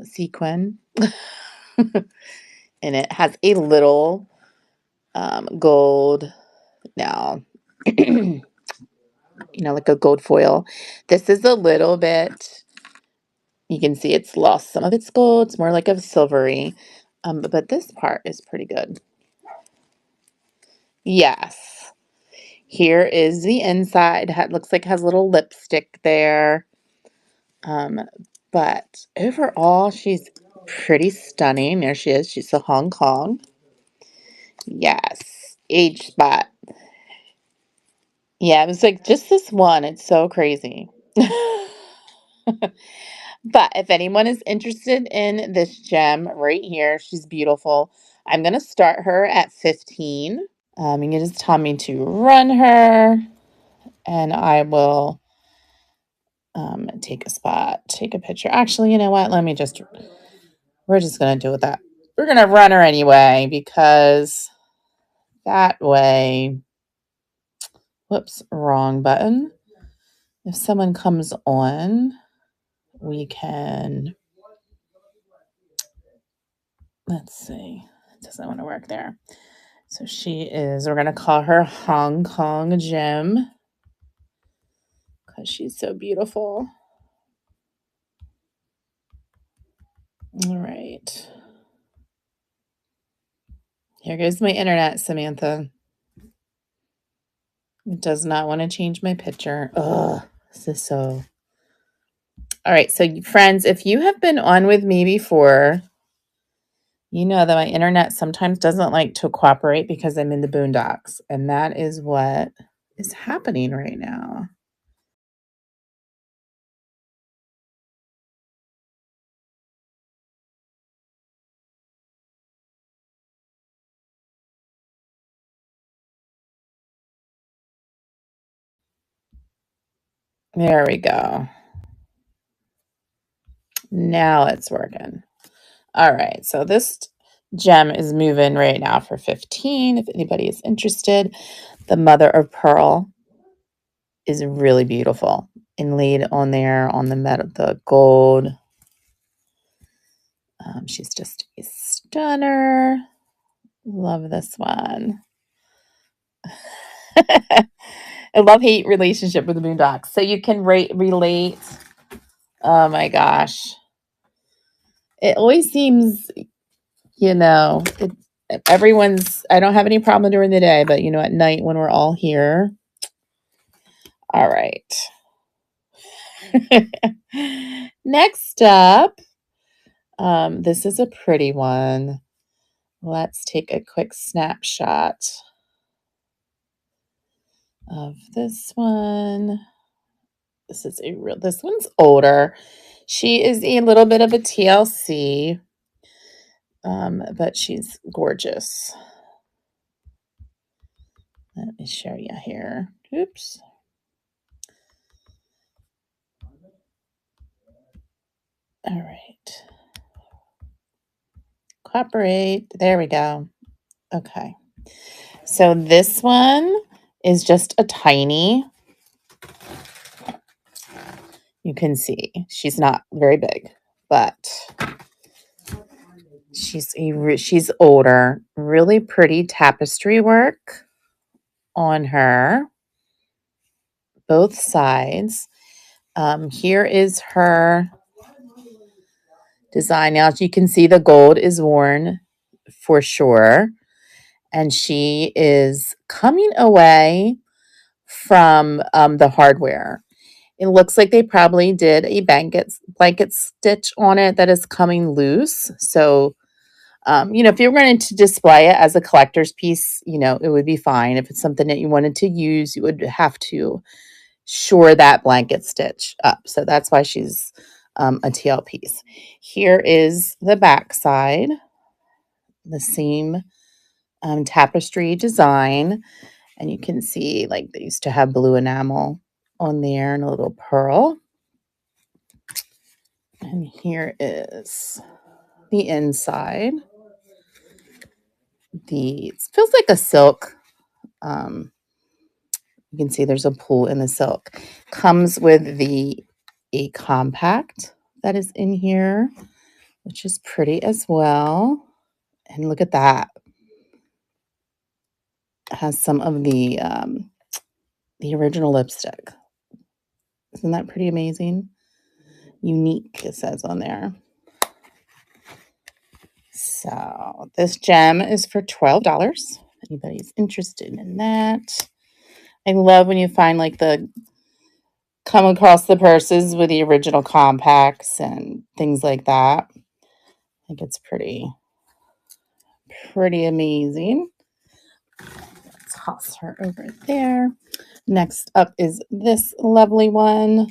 sequin. And it has a little gold now, like a gold foil. This is a little bit, you can see it's lost some of its gold. It's more like a silvery, but this part is pretty good. Yes. Here is the inside. Looks like it has a little lipstick there. Um, but overall, she's pretty stunning. There she is. She's a Hong Kong. Yes. Age spot. Yeah, it was like just this one. It's so crazy. But if anyone is interested in this gem right here, she's beautiful. I'm going to start her at 15. You can just tell me to run her, and I will take a spot, take a picture. Actually, you know what? We're just going to do that. We're going to run her anyway because that way, whoops, wrong button. If someone comes on, we can, let's see, it doesn't want to work there. So we're going to call her Hong Kong Gem because she's so beautiful. All right. Here goes my internet, Samantha. It does not want to change my picture. Ugh, this is so. All right. So, friends, if you have been on with me before, you know that my internet sometimes doesn't like to cooperate because I'm in the boondocks. And that is what is happening right now. There we go. Now it's working. All right. So this gem is moving right now for 15. If anybody is interested, the mother of pearl is really beautiful. Inlaid on there on the metal, the gold. She's just a stunner. Love this one. A love-hate relationship with the Boondocks. So you can relate. Oh my gosh. It always seems, I don't have any problem during the day, but at night when we're all here. All right. Next up, this is a pretty one. Let's take a quick snapshot of this one. This one's older. She is a little bit of a TLC, but she's gorgeous. Let me show you here. Oops. All right. Cooperate. There we go. Okay. So this one is just a tiny. You can see she's not very big, but she's older. Really pretty tapestry work on her, both sides. Here is her design. Now, as you can see, the gold is worn for sure. And she is coming away from the hardware. It looks like they probably did a blanket stitch on it that is coming loose. So, if you're going to display it as a collector's piece, it would be fine. If it's something that you wanted to use, you would have to shore that blanket stitch up. So that's why she's a TL piece. Here is the back side, the same tapestry design. And you can see like they used to have blue enamel on there and a little pearl. And here is the inside. It feels like a silk. You can see there's a pull in the silk. Comes with a compact that is in here. which is pretty as well. And look at that. It has some of the original lipstick. Isn't that pretty amazing? Unique, it says on there. So this gem is for $12. If anybody's interested in that. I love when you find like come across the purses with the original compacts and things like that. I think it's pretty amazing. Let's toss her over there. Next up is this lovely one.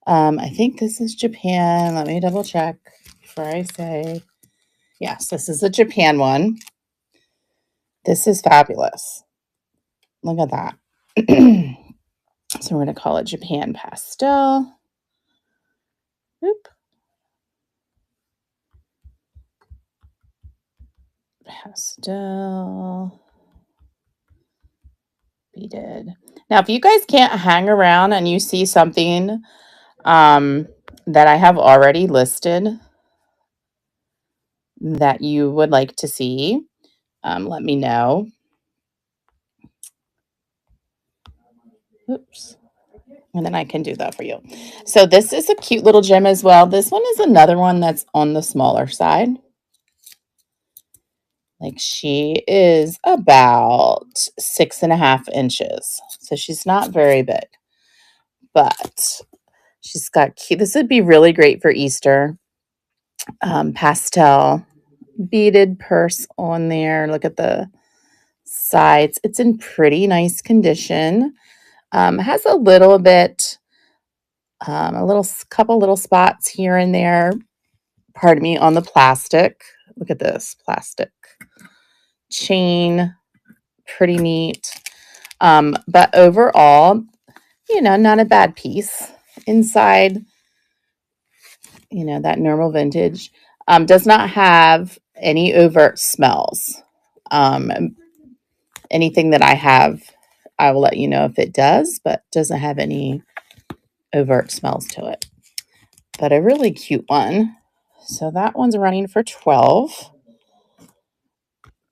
I think this is Japan. Let me double check before I say. Yes, this is a Japan one. This is fabulous. Look at that. So we're going to call it Japan Pastel. Oop. Pastel. Beaded. Now, if you guys can't hang around and you see something that I have already listed that you would like to see, let me know. Oops. And then I can do that for you. So this is a cute little gem as well. This one is another one that's on the smaller side. Like she is about 6.5 inches. So she's not very big, but she's got cute. This would be really great for Easter. Pastel beaded purse on there. Look at the sides. It's in pretty nice condition. Has a little bit, couple little spots here and there. Pardon me, on the plastic. Look at this plastic chain. Pretty neat. But overall, not a bad piece. Inside, that normal vintage. Does not have any overt smells. Anything that I have, I will let you know if it does, but doesn't have any overt smells to it. But a really cute one. So that one's running for $12.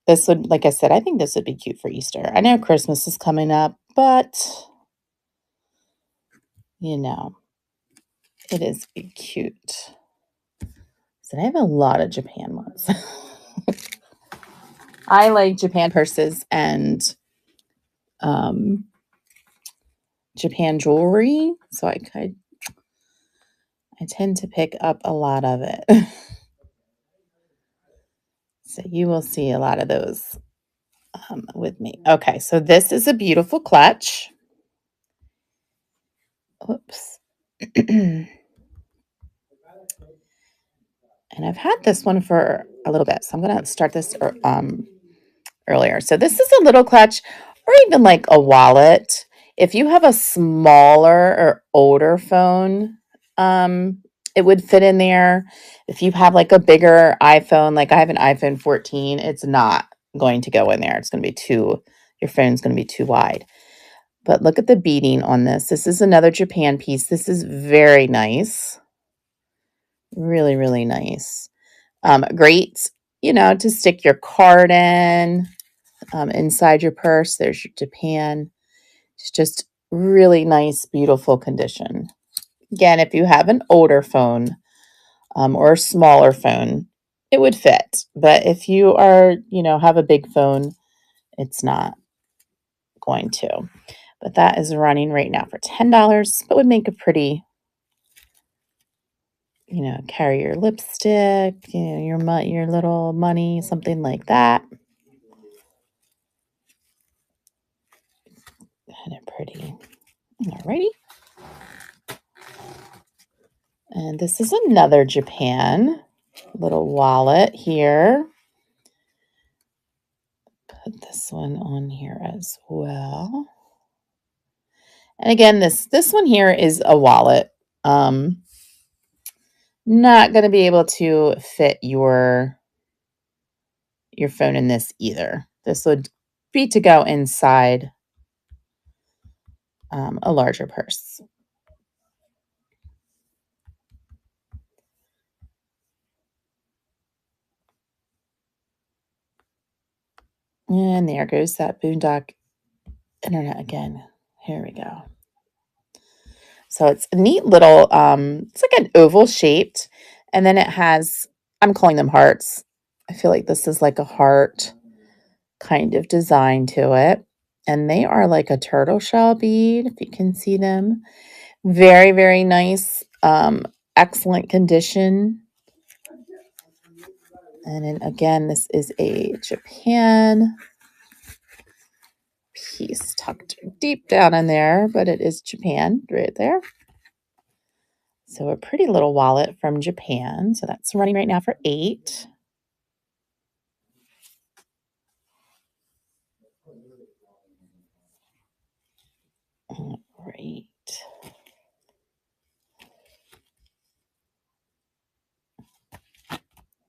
This would, like I said, I think this would be cute for Easter. I know Christmas is coming up, but it is cute. So I have a lot of Japan ones. I like Japan purses and Japan jewelry, so I tend to pick up a lot of it. So you will see a lot of those with me. Okay, so this is a beautiful clutch. Oops. And I've had this one for a little bit, so I'm going to start this earlier. So this is a little clutch or even like a wallet. If you have a smaller or older phone, it would fit in there. If you have like a bigger iPhone, like I have an iPhone 14, it's not going to go in there. It's going to be your phone's going to be too wide. But look at the beading on this. This is another Japan piece. This is very nice. Really, really nice. Great, to stick your card in inside your purse. There's your Japan. It's just really nice, beautiful condition. Again, if you have an older phone or a smaller phone, it would fit. But if you are, have a big phone, it's not going to. But that is running right now for $10, but would make a pretty, carry your lipstick, your little money, something like that. Kind of pretty. Alrighty. And this is another Japan little wallet here. Put this one on here as well. And again, this one here is a wallet. Not going to be able to fit your phone in this either. This would be to go inside a larger purse. And there goes that Boondock internet again. Here we go. So it's a neat little, it's like an oval shaped, and then it has, I'm calling them hearts. I feel like this is like a heart kind of design to it. And they are like a turtle shell bead, if you can see them. Very, very nice, excellent condition. And then again, this is a Japan piece tucked deep down in there, but it is Japan right there. So a pretty little wallet from Japan. So that's running right now for $8. All right.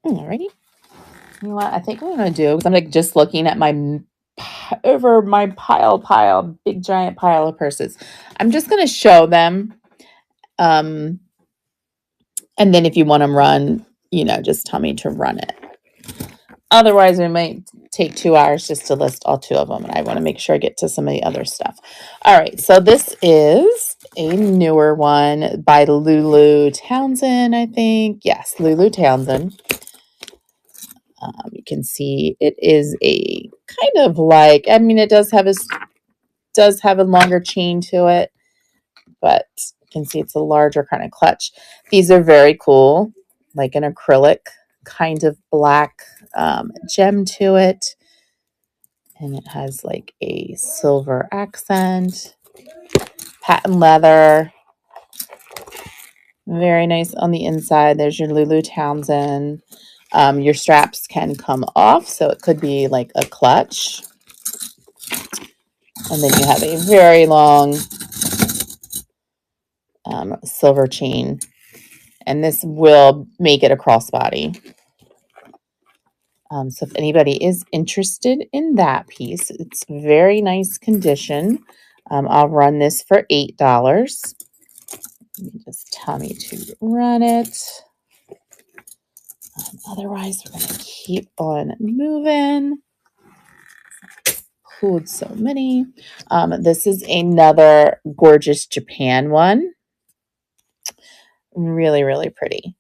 Alrighty. You know what I think I'm going to do, because I'm like just looking at my over my pile, big giant pile of purses. I'm just going to show them. And then if you want them run, just tell me to run it. Otherwise, it might take 2 hours just to list all 2 of them. And I want to make sure I get to some of the other stuff. All right. So this is a newer one by Lulu Townsend, I think. Yes, Lulu Townsend. You can see it is a kind of like, I mean, it does have a longer chain to it, but you can see it's a larger kind of clutch. These are very cool, like an acrylic kind of black gem to it. And it has like a silver accent, patent leather. Very nice on the inside. There's your Lulu Townsend. Your straps can come off, so it could be like a clutch. And then you have a very long silver chain. And this will make it a crossbody. So if anybody is interested in that piece, it's very nice condition. I'll run this for $8. Just tell me to run it. Otherwise, we're going to keep on moving. Pulled so many. This is another gorgeous Japan one. Really, really pretty.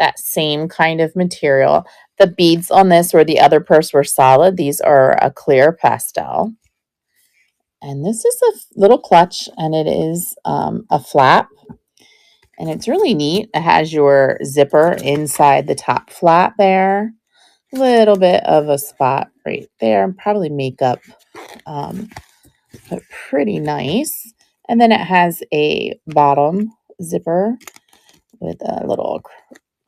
That same kind of material. The beads on this or the other purse were solid. These are a clear pastel. And this is a little clutch, and it is a flap. And it's really neat. It has your zipper inside the top flap there. Little bit of a spot right there. Probably makeup, but pretty nice. And then it has a bottom zipper with a little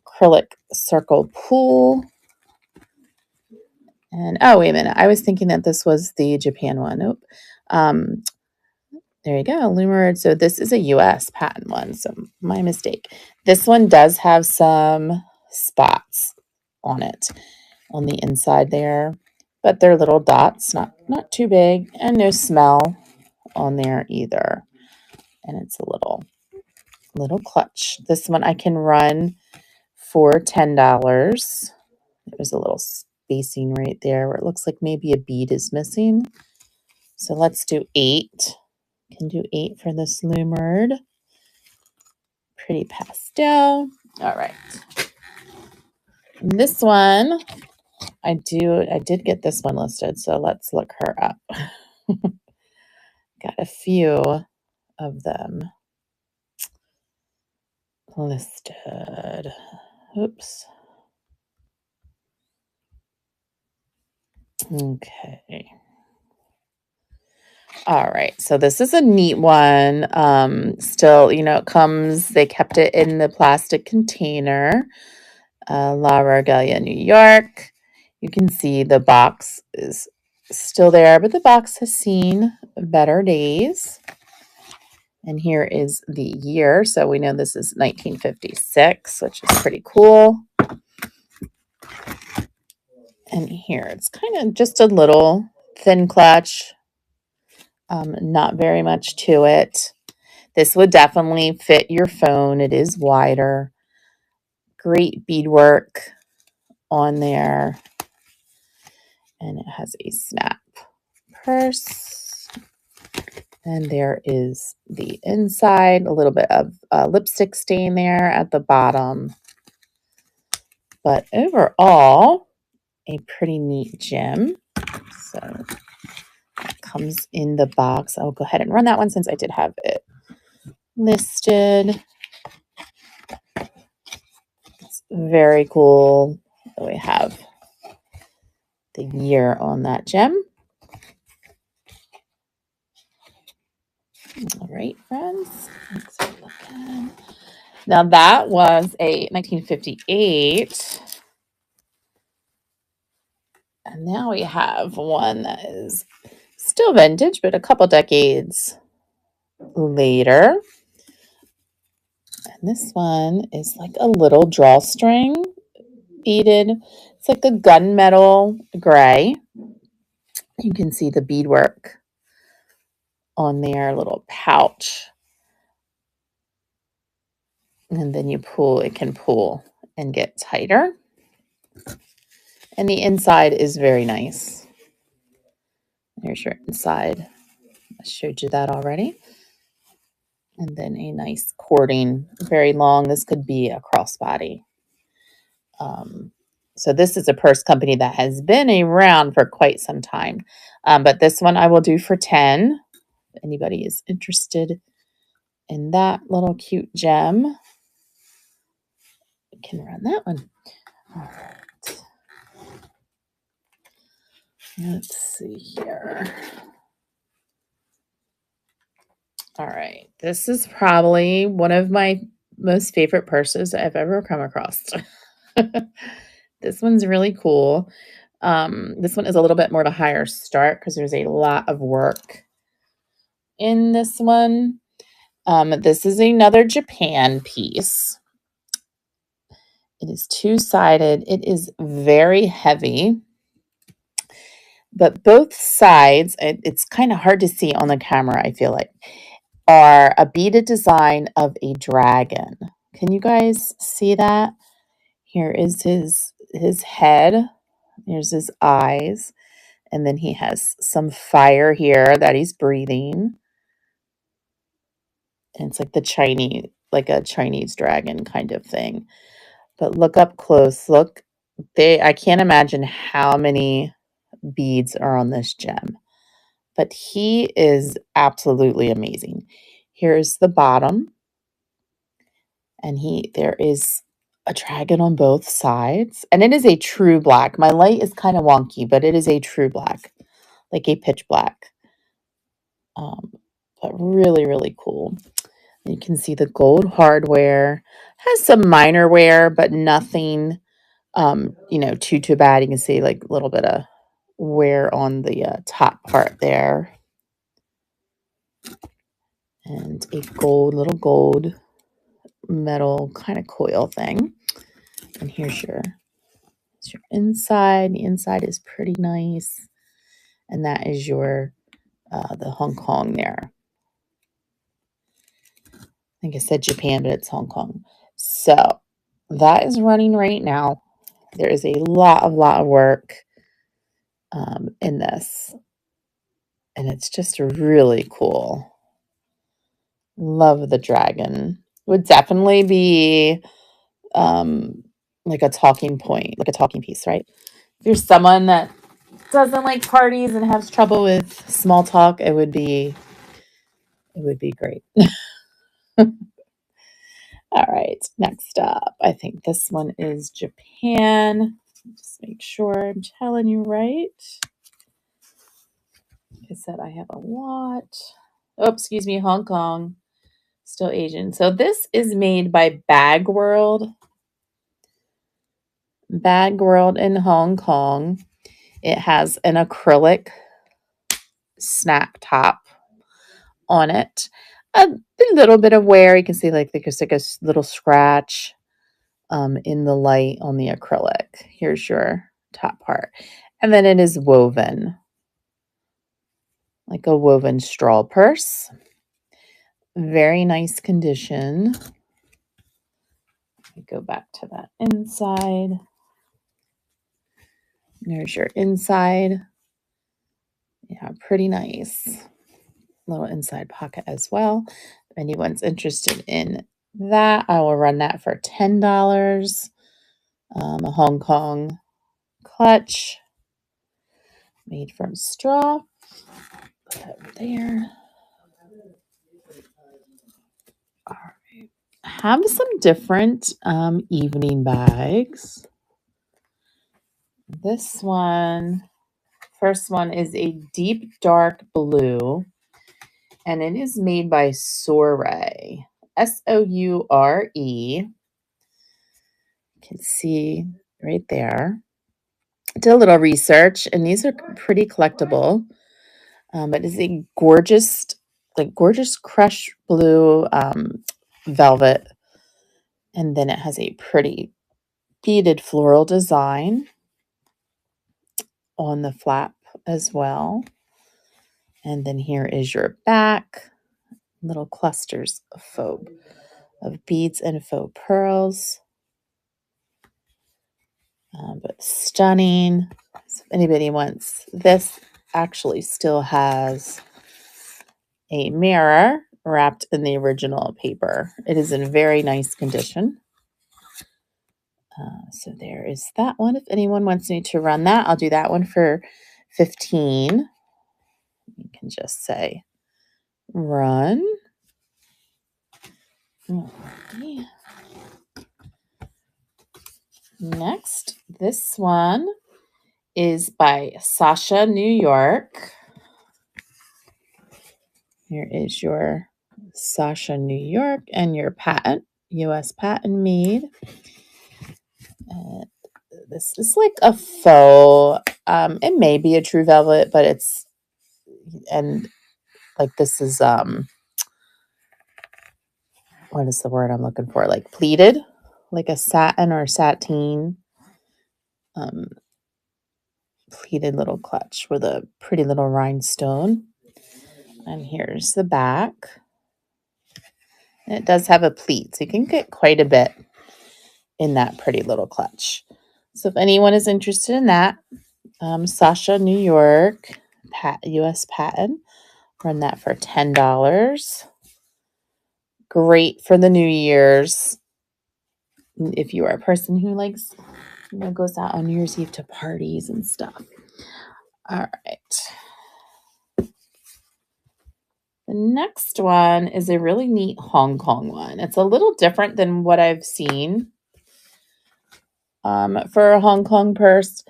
acrylic circle pull. And oh, wait a minute. I was thinking that this was the Japan one. Nope. There you go, Lumard. So this is a US patent one. So my mistake. This one does have some spots on it on the inside there, but they're little dots, not too big, and no smell on there either. And it's a little clutch. This one I can run for $10. There's a little spacing right there where it looks like maybe a bead is missing. So let's do 8. Can do 8 for this Lumard. Pretty pastel. All right. And this one, I did get this one listed, so let's look her up. Got a few of them listed. Oops. Okay. All right. So this is a neat one. Still, it comes, they kept it in the plastic container. La Regalia, New York. You can see the box is still there, but the box has seen better days. And here is the year. So we know this is 1956, which is pretty cool. And here it's kind of just a little thin clutch. Not very much to it. This would definitely fit your phone. It is wider. Great beadwork on there. And it has a snap purse. And there is the inside, a little bit of lipstick stain there at the bottom. But overall, a pretty neat gem. So that comes in the box. I'll go ahead and run that one since I did have it listed. It's very cool. We have the year on that gem. All right, friends. Let's take a look at. Now that was a 1958. And now we have one that is still vintage, but a couple decades later. And this one is like a little drawstring beaded. It's like a gunmetal gray. You can see the beadwork on their little pouch. And then you pull, it can pull and get tighter. And the inside is very nice. Here's your inside. I showed you that already. And then a nice cording, very long. This could be a crossbody. So this is a purse company that has been around for quite some time. But this one I will do for 10. If anybody is interested in that little cute gem, you can run that one. All right. Let's see here. All right. This is probably one of my most favorite purses I've ever come across. This one's really cool. This one is a little bit more of a higher start because there's a lot of work in this one. This is another Japan piece. It is two-sided. It is very heavy. But both sides, it's kind of hard to see on the camera, I feel like, are a beaded design of a dragon. Can you guys see that? Here is his head. Here's his eyes. And then he has some fire here that he's breathing. And it's like a Chinese dragon kind of thing. But look up close. Look, I can't imagine how many beads are on this gem. But he is absolutely amazing. Here's the bottom. And there is a dragon on both sides. And it is a true black. My light is kind of wonky, but it is a true black. Like a pitch black. But really, really cool. You can see the gold hardware. Has some minor wear, but nothing, too bad. You can see like a little bit of wear on the top part there. And a little gold metal kind of coil thing. And here's your inside. The inside is pretty nice. And that is your, the Hong Kong there. I think I said Japan, but it's Hong Kong. So that is running right now. There is a lot of work in this. And it's just really cool. Love the dragon. Would definitely be like a talking point, like a talking piece, right? If you're someone that doesn't like parties and has trouble with small talk, it would be great. All right, next up, I think this one is Japan. Just make sure I'm telling you right. Like I said, I have a lot. Oh, excuse me, Hong Kong. Still Asian. So this is made by Bag World. Bag World in Hong Kong. It has an acrylic snap top on it. A little bit of wear. You can see like there's like a little scratch in the light on the acrylic. Here's your top part. And then it is woven. Like a woven straw purse. Very nice condition. Let me go back to that inside. There's your inside. Yeah, pretty nice. Little inside pocket as well. If anyone's interested in that, I will run that for $10. A Hong Kong clutch made from straw. Put that over there. All right. Have some different evening bags. This one, first one is a deep dark blue, and it is made by Soure. Soure. You can see right there. Did a little research, and these are pretty collectible. It is a gorgeous, gorgeous crushed blue velvet, and then it has a pretty beaded floral design on the flap as well. And then here is your back, little clusters of beads and faux pearls. But stunning. So if anybody wants this, actually still has a mirror wrapped in the original paper. It is in very nice condition. So there is that one. If anyone wants me to run that, I'll do that one for 15. You can just say run. Okay. Next, this one is by Sasha New York. Here is your Sasha New York and your patent, US patent made. This is like a faux. It may be a true velvet, but it's, and like this is what is the word I'm looking for? Like pleated, like a satin or sateen pleated little clutch with a pretty little rhinestone. And here's the back. And it does have a pleat, so you can get quite a bit in that pretty little clutch. So if anyone is interested in that, Sasha New York US patent, run that for $10. Great for the New Year's. If you are a person who likes, goes out on New Year's Eve to parties and stuff. All right. The next one is a really neat Hong Kong one. It's a little different than what I've seen for a Hong Kong purse,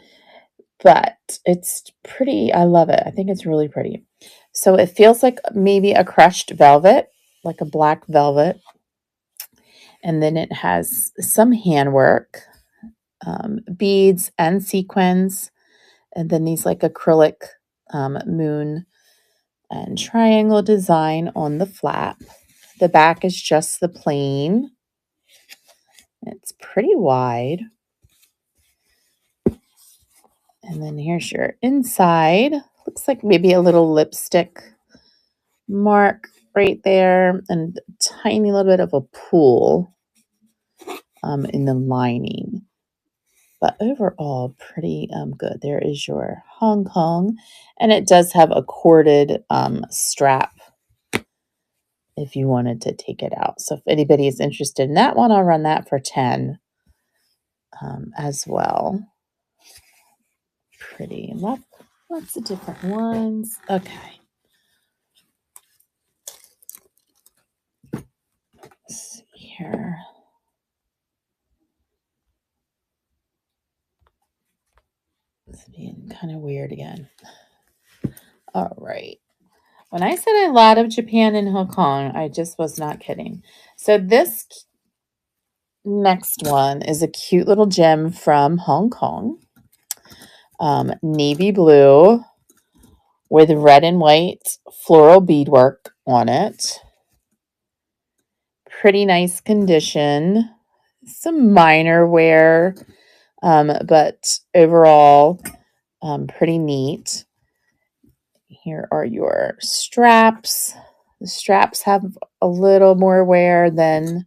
but it's pretty. I love it. I think it's really pretty. So it feels like maybe a crushed velvet, like a black velvet. And then it has some handwork, beads and sequins, and then these like acrylic moon and triangle design on the flap. The back is just the plain. It's pretty wide. And then here's your inside. Looks like maybe a little lipstick mark right there and a tiny little bit of a pool in the lining. But overall, pretty good. There is your Hong Kong. And it does have a corded strap if you wanted to take it out. So if anybody is interested in that one, I'll run that for 10 as well. Pretty. Lots of different ones. Okay. Let's see here. It's being kind of weird again. All right. When I said a lot of Japan and Hong Kong, I just was not kidding. So this next one is a cute little gem from Hong Kong. Navy blue with red and white floral beadwork on it. Pretty nice condition. Some minor wear, but overall pretty neat. Here are your straps. The straps have a little more wear than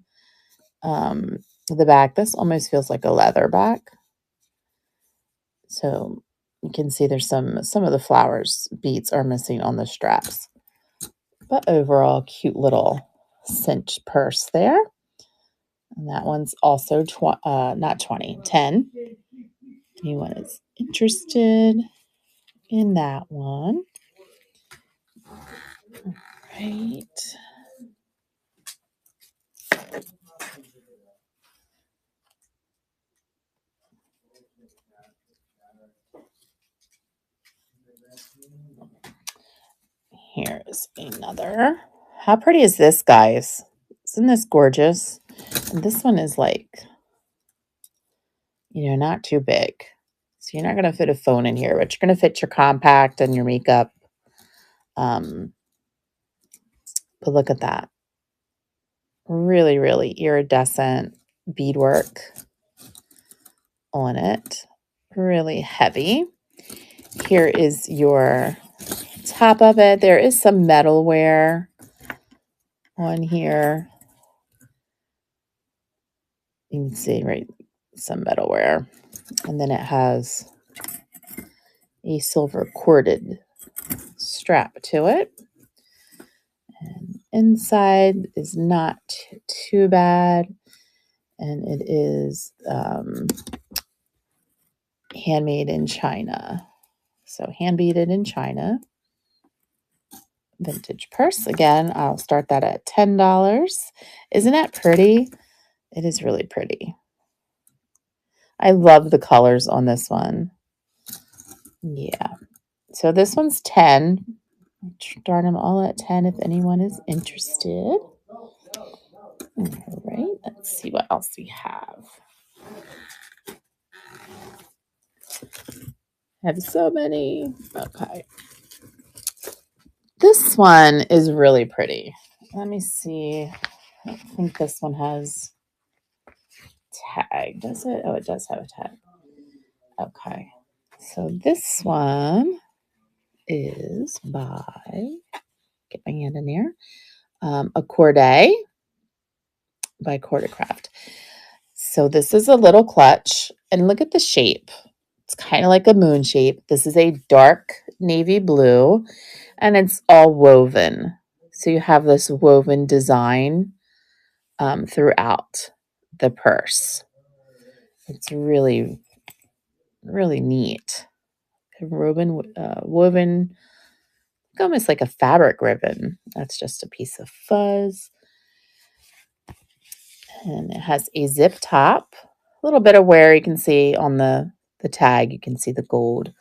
the back. This almost feels like a leather back. So You can see there's some of the flowers beads are missing on the straps. But overall, cute little cinch purse there. And that one's also not 20, 10. Anyone is interested in that one. All right. Here's another. How pretty is this, guys? Isn't this gorgeous? And this one is like, not too big. So you're not going to fit a phone in here, but you're going to fit your compact and your makeup. But look at that. Really, really iridescent beadwork on it. Really heavy. Here is your top of it. There is some metalware on here. You can see, right, some metalware. And then it has a silver corded strap to it. And inside is not too bad. And it is handmade in China. So hand beaded in China. Vintage purse. Again, I'll start that at $10. Isn't that pretty? It is really pretty. I love the colors on this one. Yeah. So this one's 10. Start them all at 10 if anyone is interested. All right. Let's see what else we have. I have so many. Okay. This one is really pretty. Let me see. I think this one has tag. Does it? Oh, it does have a tag. Okay. So this one is by, get my hand in there, Accorday by Cordicraft. So this is a little clutch. And look at the shape. It's kind of like a moon shape. This is a dark navy blue. And it's all woven. So you have this woven design throughout the purse. It's really, really neat. Woven, almost like a fabric ribbon. That's just a piece of fuzz. And it has a zip top. A little bit of wear you can see on the tag. You can see the gold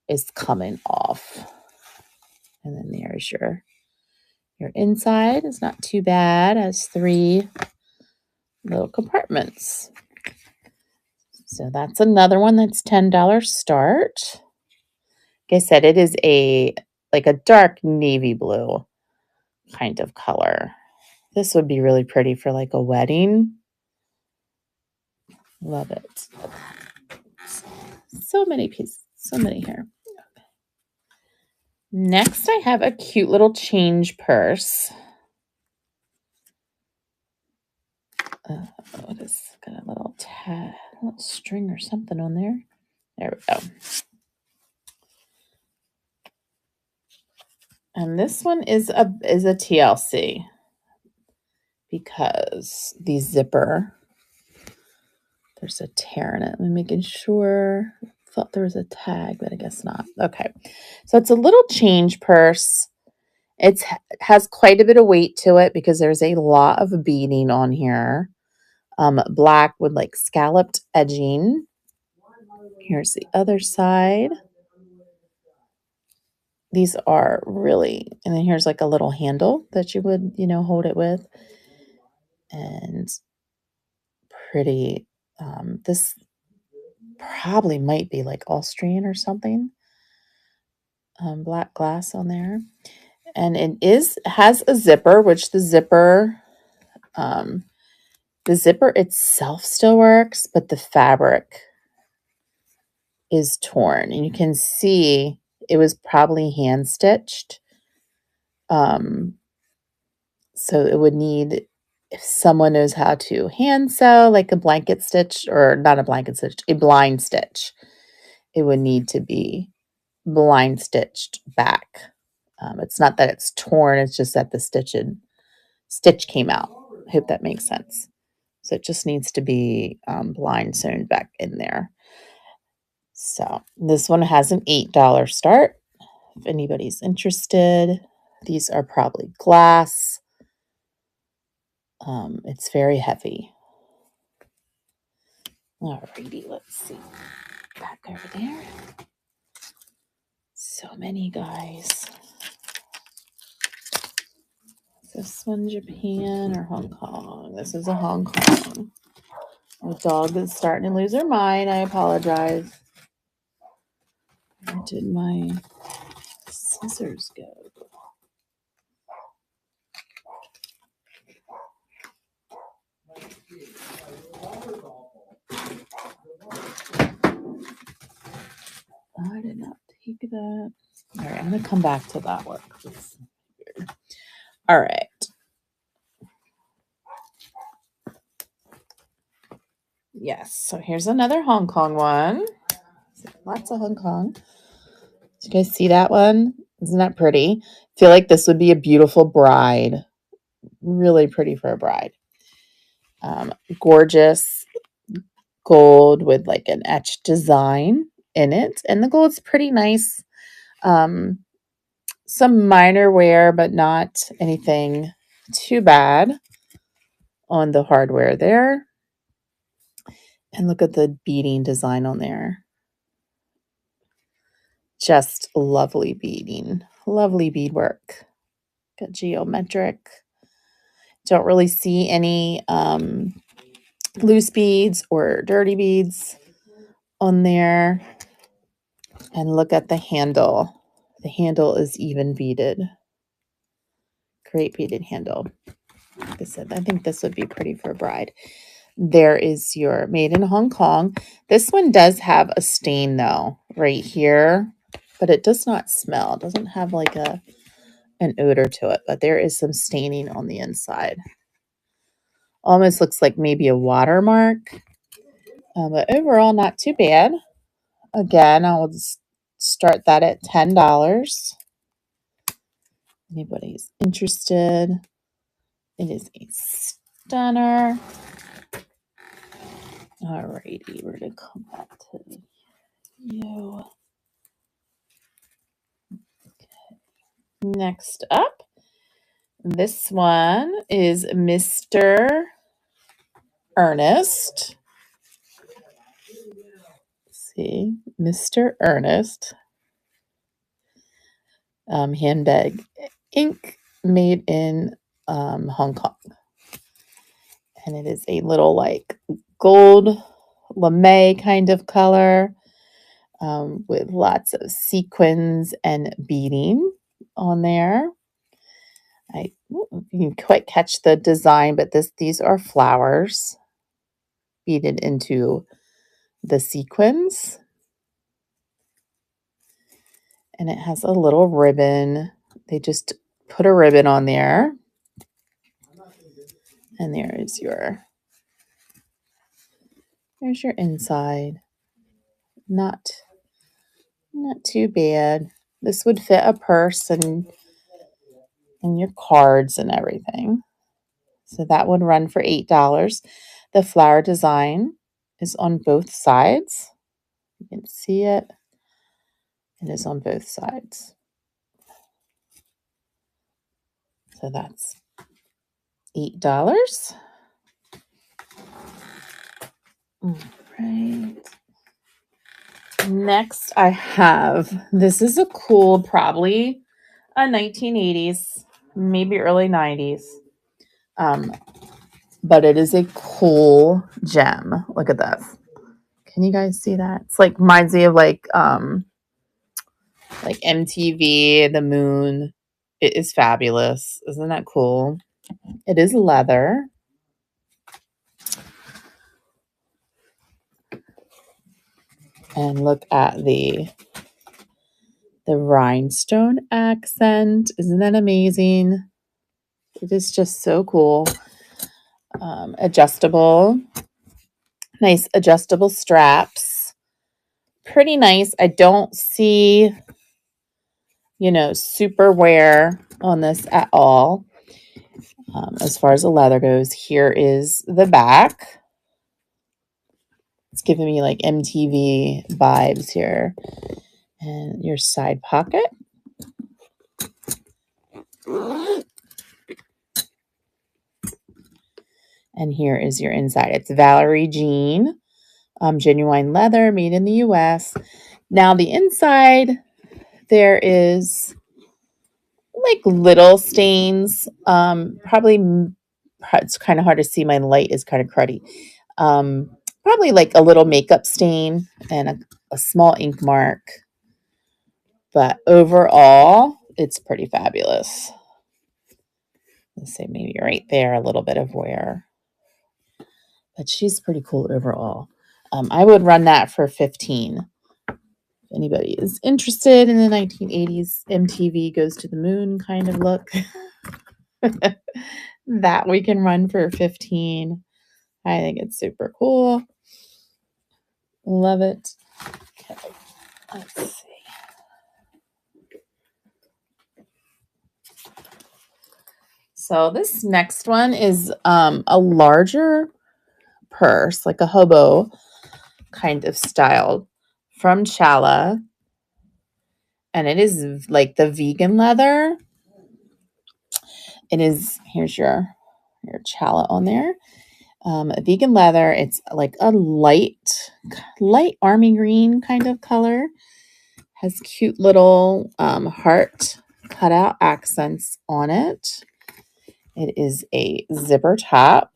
is coming off. And then there's your inside. It's not too bad. It has 3 little compartments. So that's another one that's $10 start. Like I said, it is like a dark navy blue kind of color. This would be really pretty for like a wedding. Love it. So many pieces, so many here. Okay. Next, I have a cute little change purse. What is got a little string or something on there? There we go. And this one is a TLC because the zipper, there's a tear in it. I'm making sure. Thought there was a tag, but I guess not. Okay. So it's a little change purse. It has quite a bit of weight to it because there's a lot of beading on here. Black with like scalloped edging. Here's the other side. These are really, and then here's like a little handle that you would, hold it with. And pretty. This probably might be like Austrian or something. Black glass on there. And it has a zipper, which the zipper itself still works, but the fabric is torn. And you can see it was probably hand stitched. So it would need, if someone knows how to hand sew, like a blanket stitch, or not a blanket stitch, a blind stitch. it would need to be blind stitched back. It's not that it's torn, it's just that the stitch came out. I hope that makes sense. So it just needs to be blind sewn back in there. So this one has an $8 start. If anybody's interested, these are probably glass. It's very heavy. Alrighty, let's see. Back over there. So many, guys. Is this one Japan or Hong Kong? This is a Hong Kong. My dog is starting to lose her mind. I apologize. Where did my scissors go? I did not take that. All right, I'm going to come back to that one. All right. Yes, so here's another Hong Kong one. Lots of Hong Kong. Did you guys see that one? Isn't that pretty? I feel like this would be a beautiful bride. Really pretty for a bride. Gorgeous gold with like an etched design in it. And the gold's pretty nice. Some minor wear, but not anything too bad on the hardware there. And look at the beading design on there. Just lovely beading. Lovely beadwork. Got geometric. Don't really see any loose beads or dirty beads on there. And look at the handle. The handle is even beaded. Great beaded handle. Like I said, I think this would be pretty for a bride. There is your made in Hong Kong. This one does have a stain though, right here, but it does not smell. It doesn't have like an odor to it, but there is some staining on the inside. Almost looks like maybe a watermark, but overall not too bad. Again, I'll just start that at $10. Anybody's interested? It is a stunner. Alrighty, we're gonna come back to you. Okay. Next up, this one is Mr. Ernest. Let's see, Mr. Ernest handbag ink made in Hong Kong. And it is a little like gold lame kind of color with lots of sequins and beading on there. You can quite catch the design, but these are flowers beaded into the sequins. And it has a little ribbon. They just put a ribbon on there. And there's your inside. Not too bad. This would fit a purse and your cards and everything. So that would run for $8. The flower design is on both sides. You can see it. It is on both sides. So that's $8. All right. Next I have, this is a cool, probably a 1980s, maybe early 90s. But it is a cool gem. Look at this. Can you guys see that? It's like reminds me of like MTV, the moon. It is fabulous. Isn't that cool? It is leather. And look at the rhinestone accent. Isn't that amazing? It is just so cool. Adjustable. Nice adjustable straps pretty nice. I don't see, super wear on this at all. As far as the leather goes, here is the back. It's giving me like MTV vibes here. And your side pocket. And here is your inside. It's Valerie Jean, genuine leather, made in the U.S. Now the inside, there is like little stains. Probably, it's kind of hard to see. My light is kind of cruddy. Probably like a little makeup stain and a small ink mark. But overall, it's pretty fabulous. Let's say maybe right there, a little bit of wear. But she's pretty cool overall. I would run that for 15. If anybody is interested in the 1980s MTV Goes to the Moon kind of look, that we can run for 15. I think it's super cool. Love it. Okay, let's see. So this next one is a larger purse, like a hobo kind of style from Chala. And it is like the vegan leather. It is, here's your Chala on there. Vegan leather. It's like a light army green kind of color. Has cute little heart cutout accents on it. It is a zipper top.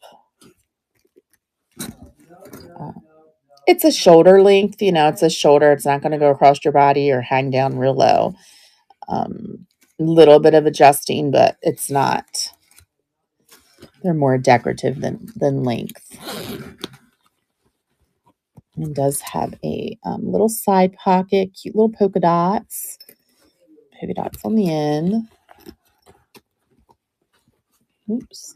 It's a shoulder length, it's a shoulder. It's not going to go across your body or hang down real low. Little bit of adjusting, but it's not. They're more decorative than length. It does have a little side pocket, cute little polka dots on the end. Oops.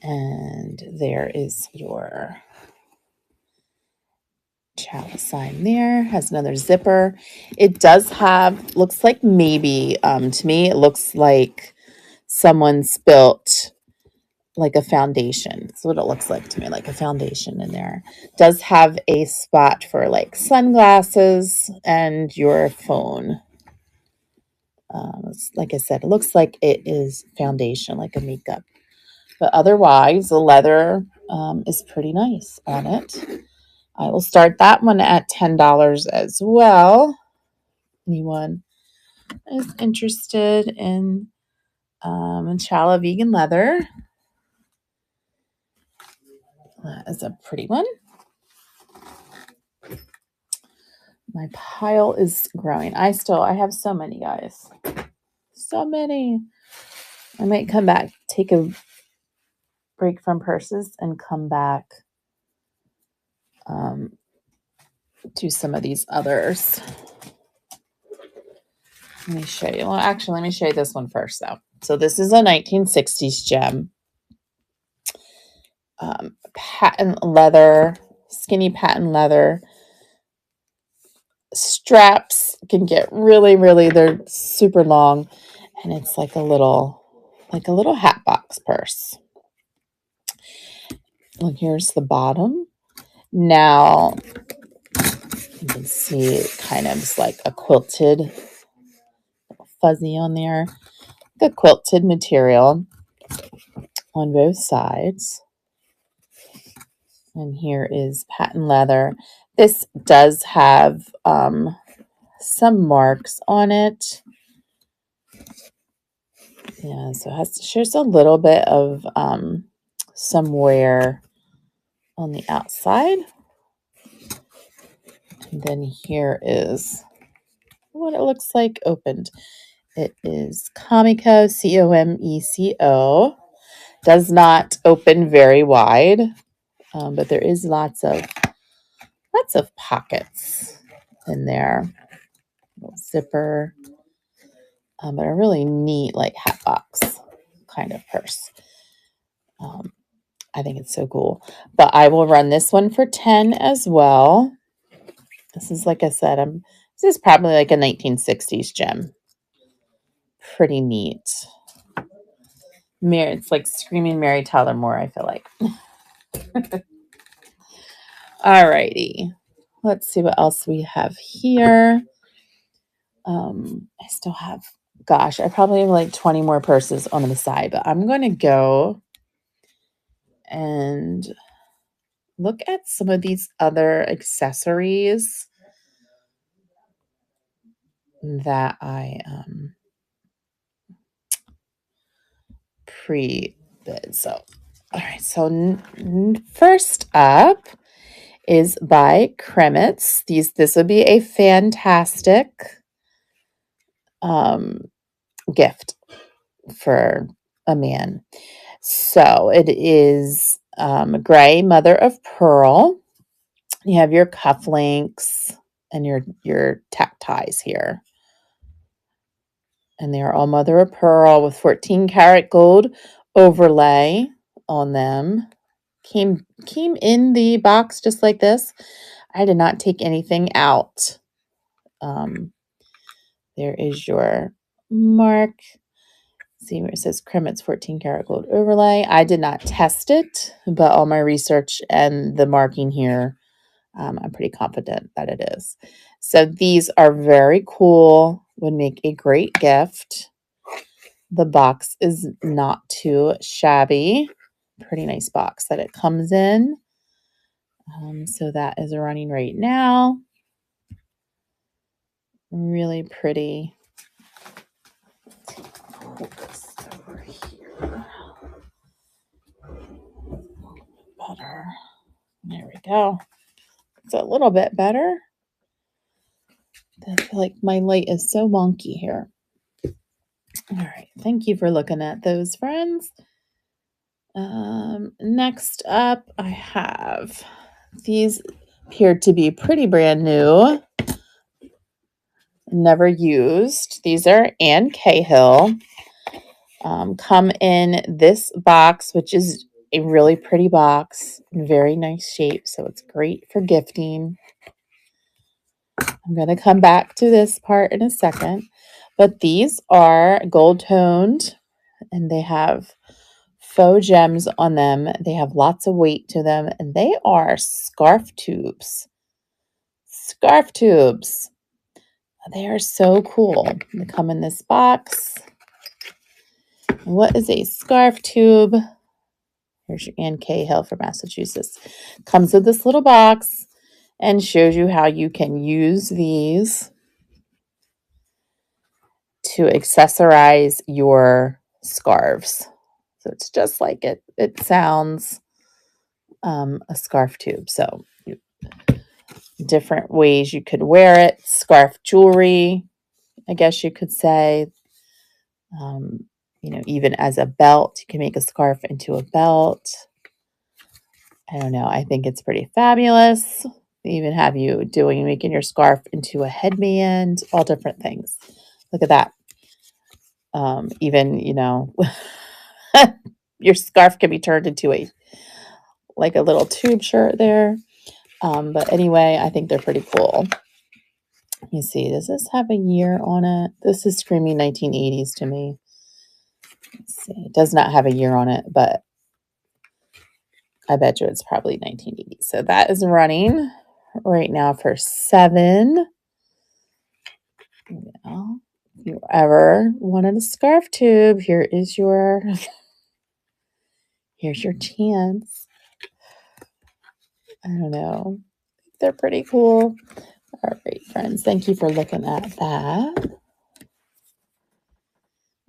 And there is your Chala sign there. Has another zipper. It does have, looks like maybe, to me, it looks like someone spilt like a foundation. That's what it looks like to me, like a foundation in there. Does have a spot for like sunglasses and your phone. Like I said, it looks like it is foundation, like a makeup. But otherwise, the leather is pretty nice on it. I will start that one at $10 as well. Anyone is interested in Chala vegan leather. That is a pretty one. My pile is growing. I have so many, guys. So many. I might come back, take a break from purses and come back to some of these others. Let me show you. Well, actually, let me show you this one first, though. So this is a 1960s gem. Patent leather, skinny patent leather. Straps can get really, they're super long. And it's like a little hat box purse. And here's the bottom. Now, you can see it kind of is like a quilted, fuzzy on there. The quilted material on both sides. And here is patent leather. This does have some marks on it. Yeah, so it shows a little bit of some wear on the outside. And then here is what it looks like opened. It is Comeco, Comeco. Does not open very wide, but there is lots of pockets in there. Little zipper, but a really neat like hat box kind of purse. I think it's so cool. But I will run this one for 10 as well. This is, like I said, this is probably like a 1960s gem. Pretty neat. It's like screaming Mary Tyler Moore, I feel like. Alrighty. Let's see what else we have here. I still have, gosh, I probably have like 20 more purses on the side, but I'm going to go and look at some of these other accessories that I pre-bid. So, all right. So first up is by Kremitz. This would be a fantastic gift for a man. So it is gray mother of pearl. You have your cufflinks and your tack ties here. And they are all mother of pearl with 14 karat gold overlay on them. Came in the box just like this. I did not take anything out. There is your mark. See where it says Kremitz 14 karat gold overlay. I did not test it, but all my research and the marking here, I'm pretty confident that it is. So these are very cool. Would make a great gift. The box is not too shabby. Pretty nice box that it comes in. So that is running right now. Really pretty. Put this over here. Better. There we go. It's a little bit better. I feel like my light is so wonky here. All right. Thank you for looking at those, friends. Next up, I have these appear to be pretty brand new. Never used. These are Anne Cahill. Come in this box, which is a really pretty box, very nice shape, so it's great for gifting. I'm going to come back to this part in a second, but these are gold toned and they have faux gems on them. They have lots of weight to them, and they are scarf tubes. Scarf tubes. They are so cool. They come in this box. What is a scarf tube? Here's your Anne Cahill from Massachusetts. Comes with this little box and shows you how you can use these to accessorize your scarves. So it's just like it sounds, a scarf tube. So different ways you could wear it. Scarf jewelry, I guess you could say. Even as a belt, you can make a scarf into a belt. I don't know. I think it's pretty fabulous. They even have you making your scarf into a headband, all different things. Look at that. Even, your scarf can be turned into a little tube shirt there. But anyway, I think they're pretty cool. You see, does this have a year on it? This is screaming 1980s to me. Let's see. It does not have a year on it, but I bet you it's probably 1980. So that is running right now for 7. If you ever wanted a scarf tube, here's your chance. I don't know. They're pretty cool. All right, friends. Thank you for looking at that.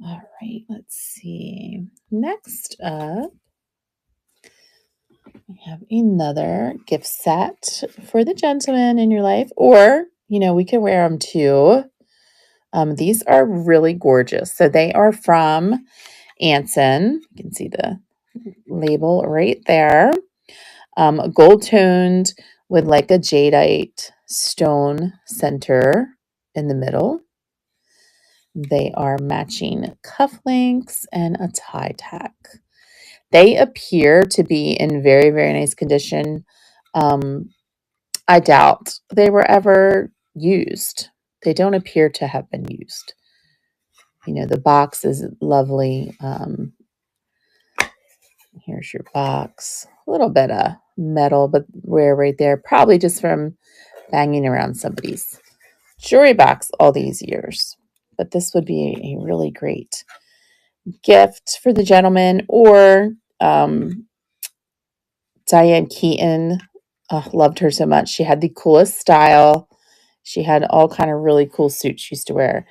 All right, let's see. Next up, we have another gift set for the gentleman in your life, or, we can wear them too. These are really gorgeous. So they are from Anson. You can see the label right there. Gold toned with like a jadeite stone center in the middle. They are matching cufflinks and a tie tack. They appear to be in very, very nice condition. Um, I doubt they were ever used. They don't appear to have been used. The box is lovely. Here's your box. A little bit of metal, but wear right there. Probably just from banging around somebody's jewelry box all these years. But this would be a really great gift for the gentleman, or Diane Keaton. Loved her so much. She had the coolest style. She had all kind of really cool suits she used to wear,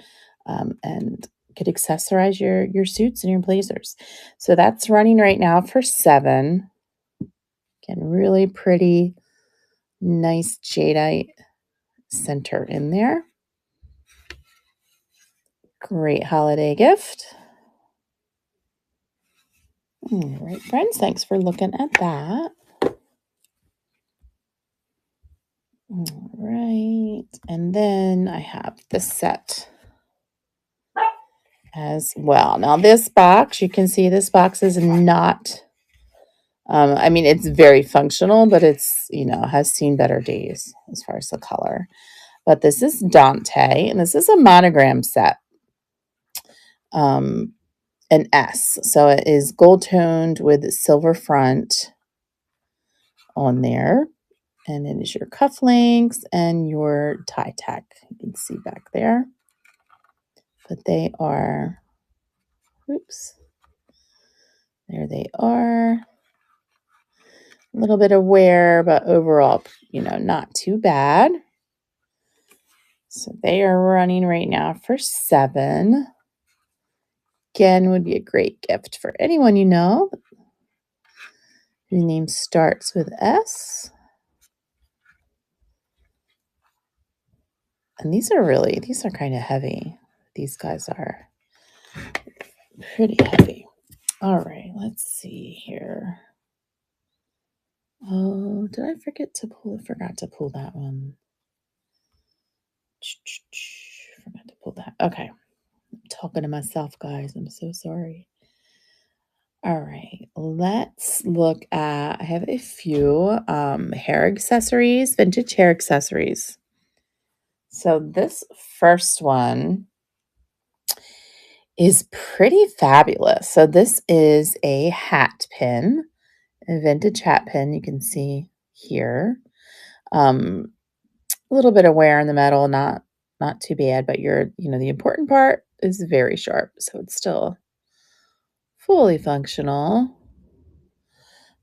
and could accessorize your suits and your blazers. So that's running right now for $7. Again, really pretty, nice jadeite center in there. Great holiday gift. All right, friends, thanks for looking at that. All right, and then I have the set as well. Now this box, you can see this box is not, I mean, it's very functional, but it's, has seen better days as far as the color. But this is Dante, and this is a monogram set, an S. So it is gold toned with silver front on there. And it is your cufflinks and your tie tack. You can see back there. But they are, oops, there they are. A little bit of wear, but overall, not too bad. So they are running right now for $7. Again, would be a great gift for anyone you know whose name starts with S. And these are kind of heavy. These guys are pretty heavy. All right, let's see here. Oh, did I forgot to pull that one. Forgot to pull that. Okay. I'm talking to myself, guys. I'm so sorry. All right. Let's look at, I have a few hair accessories, vintage hair accessories. So this first one is pretty fabulous. So this is a hat pin, a vintage hat pin. You can see here. A little bit of wear in the metal, not too bad, but the important part is very sharp, so it's still fully functional.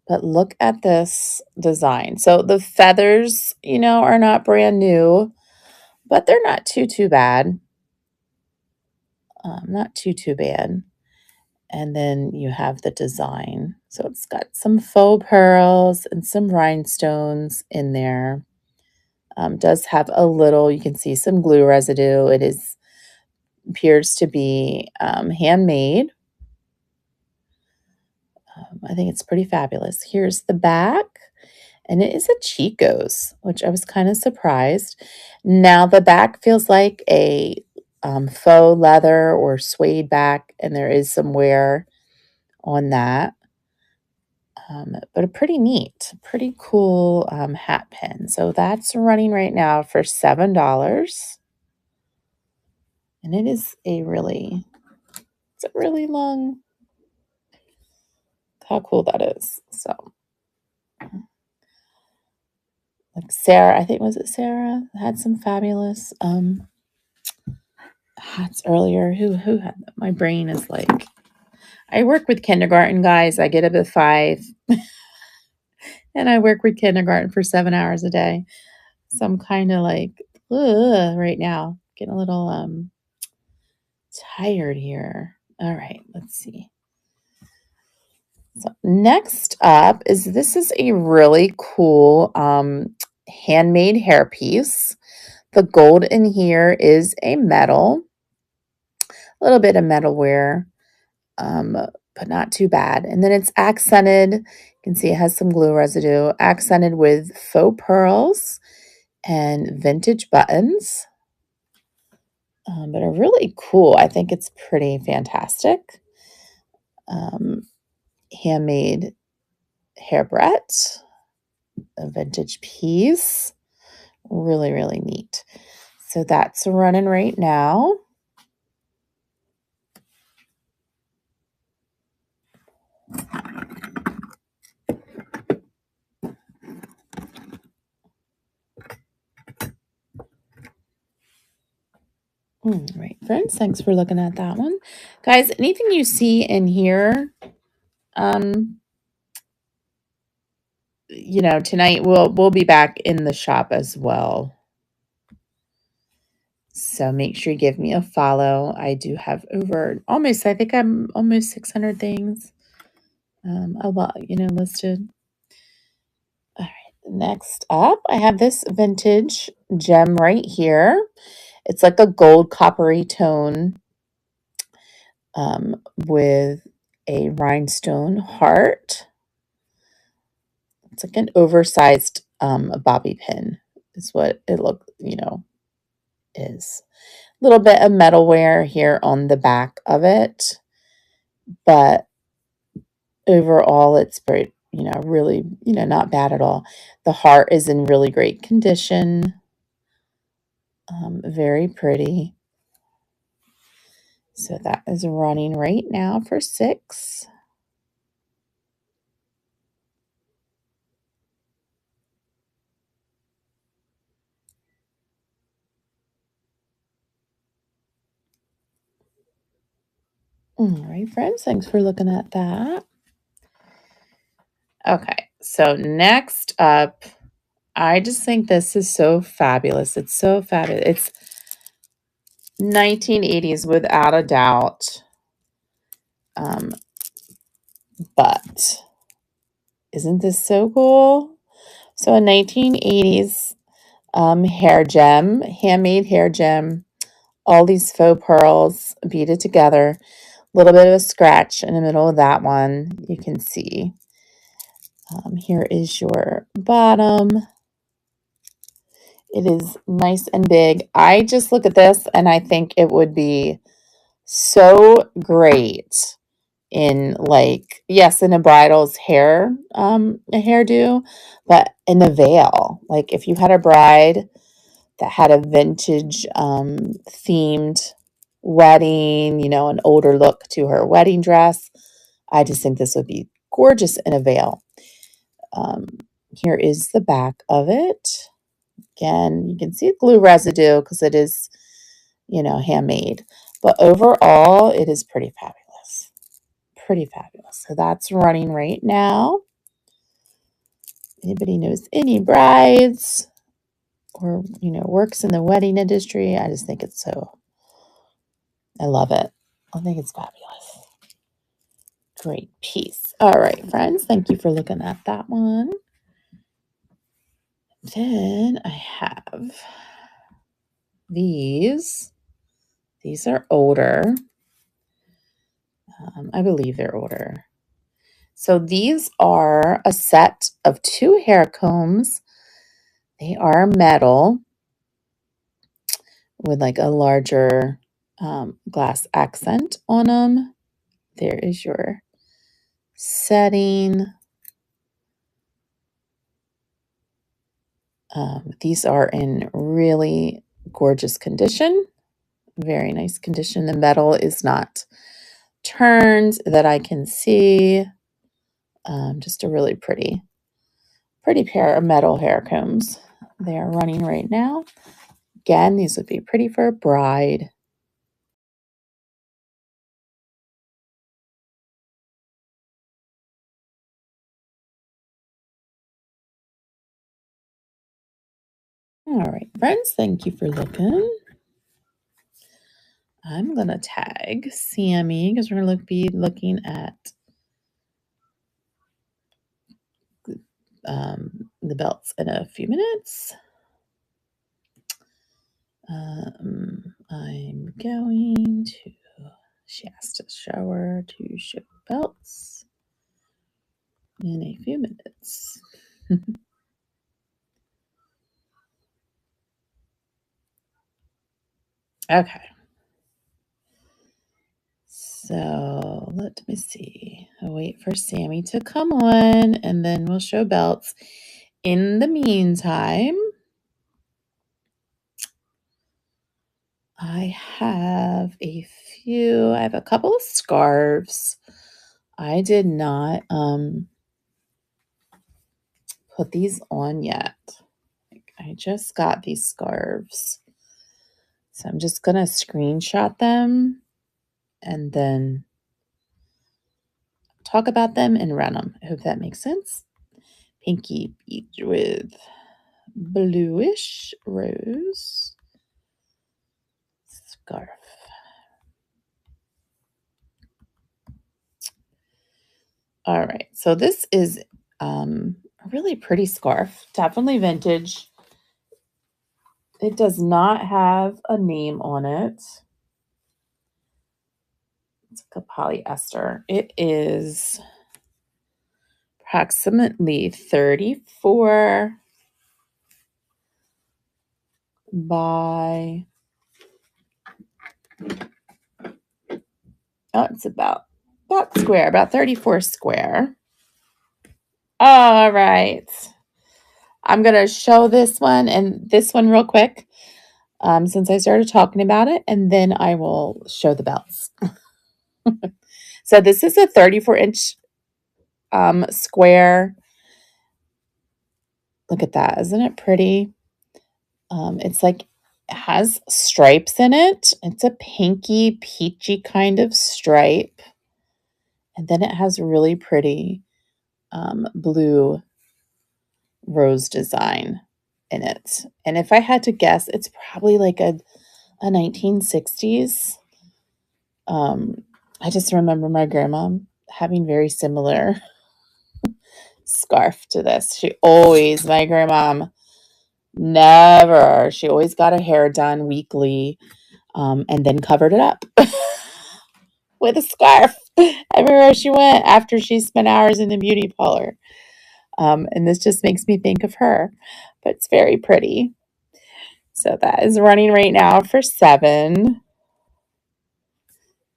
But look at this design. So the feathers, are not brand new, but they're not too bad. Not too bad. And then you have the design. So it's got some faux pearls and some rhinestones in there. Does have a little, you can see some glue residue. It appears to be handmade. I think it's pretty fabulous. Here's the back, and it is a Chico's, which I was kind of surprised. Now the back feels like a faux leather or suede back, and there is some wear on that. But a pretty neat, pretty cool hat pin. So that's running right now for $7. And it is it's a really long, how cool that is. So like Sarah, I think, was it Sarah, had some fabulous hats earlier. Who had them? My brain is like, I work with kindergarten, guys. I get up at 5 and I work with kindergarten for 7 hours a day. So I'm kind of like, right now, getting a little tired here. All right, let's see. So next up this is a really cool handmade hairpiece. The gold in here is a metal, a little bit of metal wear, but not too bad. And then it's accented. You can see it has some glue residue, accented with faux pearls and vintage buttons, but are really cool. I think it's pretty fantastic. handmade hairbrette, a vintage piece. Really, really neat. So that's running right now. All right, friends, thanks for looking at that one. Guys, anything you see in here, tonight we'll be back in the shop as well. So make sure you give me a follow. I do have I think I'm almost 600 things. A lot, listed. All right, next up, I have this vintage gem right here. It's like a gold coppery tone with a rhinestone heart. It's like an oversized bobby pin is what it is. A little bit of metal wear here on the back of it, but overall it's very, really, not bad at all. The heart is in really great condition. Very pretty. So that is running right now for $6. All right, friends, thanks for looking at that. Okay, so next up, I just think this is so fabulous. It's so fabulous. It's 1980s without a doubt. But isn't this so cool? So a 1980s hair gem, handmade hair gem, all these faux pearls beaded together. A little bit of a scratch in the middle of that one, you can see. Here is your bottom. It is nice and big. I just look at this and I think it would be so great in in a bridal's hair, a hairdo, but in a veil. Like if you had a bride that had a vintage themed wedding, an older look to her wedding dress, I just think this would be gorgeous in a veil. Here is the back of it. Again, you can see glue residue because it is, handmade. But overall, it is pretty fabulous. Pretty fabulous. So that's running right now. Anybody knows any brides or, works in the wedding industry, I just think it's I love it. I think it's fabulous. Great piece. All right, friends, thank you for looking at that one. Then I have these. These are older. I believe they're older. So these are a set of 2 hair combs. They are metal with like a larger glass accent on them. There is your setting. These are in really gorgeous condition. Very nice condition. The metal is not turned that I can see. Just a really pretty pair of metal hair combs. They are running right now. Again, these would be pretty for a bride. All right, friends, thank you for looking. I'm going to tag Sammy because we're going to be looking at the belts in a few minutes. I'm going to, she asked to show her to show belts in a few minutes. Okay. So let me see. I'll wait for Sammy to come on, and then we'll show belts. In the meantime, I have a couple of scarves. I did not put these on yet. I just got these scarves. So I'm just going to screenshot them and then talk about them and run them. I hope that makes sense. Pinky beach with bluish rose scarf. All right, so this is a really pretty scarf, definitely vintage. It does not have a name on it. It's like a polyester. It is approximately 34 by, it's about square, about 34 square. All right. I'm going to show this one and this one real quick since I started talking about it, and then I will show the belts. So this is a 34-inch square. Look at that. Isn't it pretty? It's like it has stripes in it. It's a pinky, peachy kind of stripe. And then it has really pretty blue rose design in it. And if I had to guess, it's probably like a 1960s. I just remember my grandma having very similar scarf to this. My grandma she always got her hair done weekly and then covered it up with a scarf everywhere she went after she spent hours in the beauty parlor. And this just makes me think of her, but it's very pretty. So that is running right now for $7.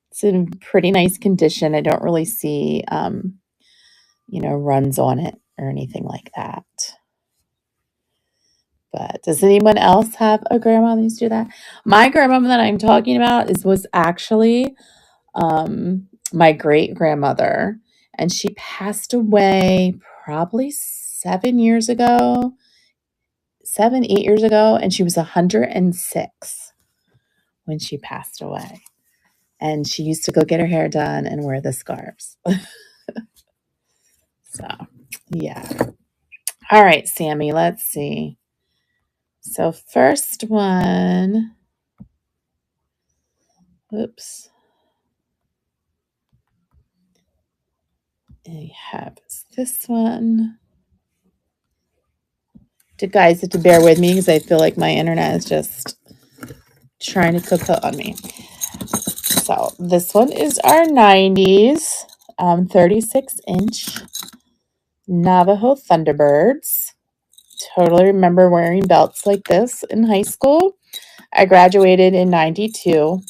It's in pretty nice condition. I don't really see, runs on it or anything like that. But does anyone else have a grandma that used to do that? My grandmother that I'm talking about was actually my great grandmother, and she passed away probably 8 years ago, and she was 106 when she passed away. And she used to go get her hair done and wear the scarves. So, yeah. All right, Sammy, let's see. So first one, oops. I have this one. Guys, have to bear with me because I feel like my internet is just trying to cook on me. So this one is our 90s 36-inch Navajo Thunderbirds. Totally remember wearing belts like this in high school. I graduated in 92,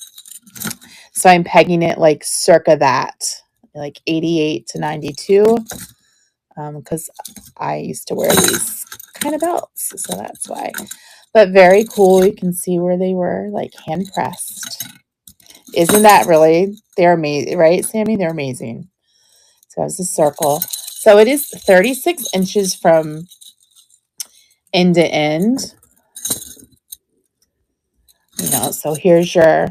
so I'm pegging it like circa that, like 88 to 92, because I used to wear these kind of belts, so that's why. But very cool. You can see where they were like hand pressed. Isn't that really? They're amazing, right, Sammy? They're amazing. So it's a circle. So it is 36 inches from end to end. So here's your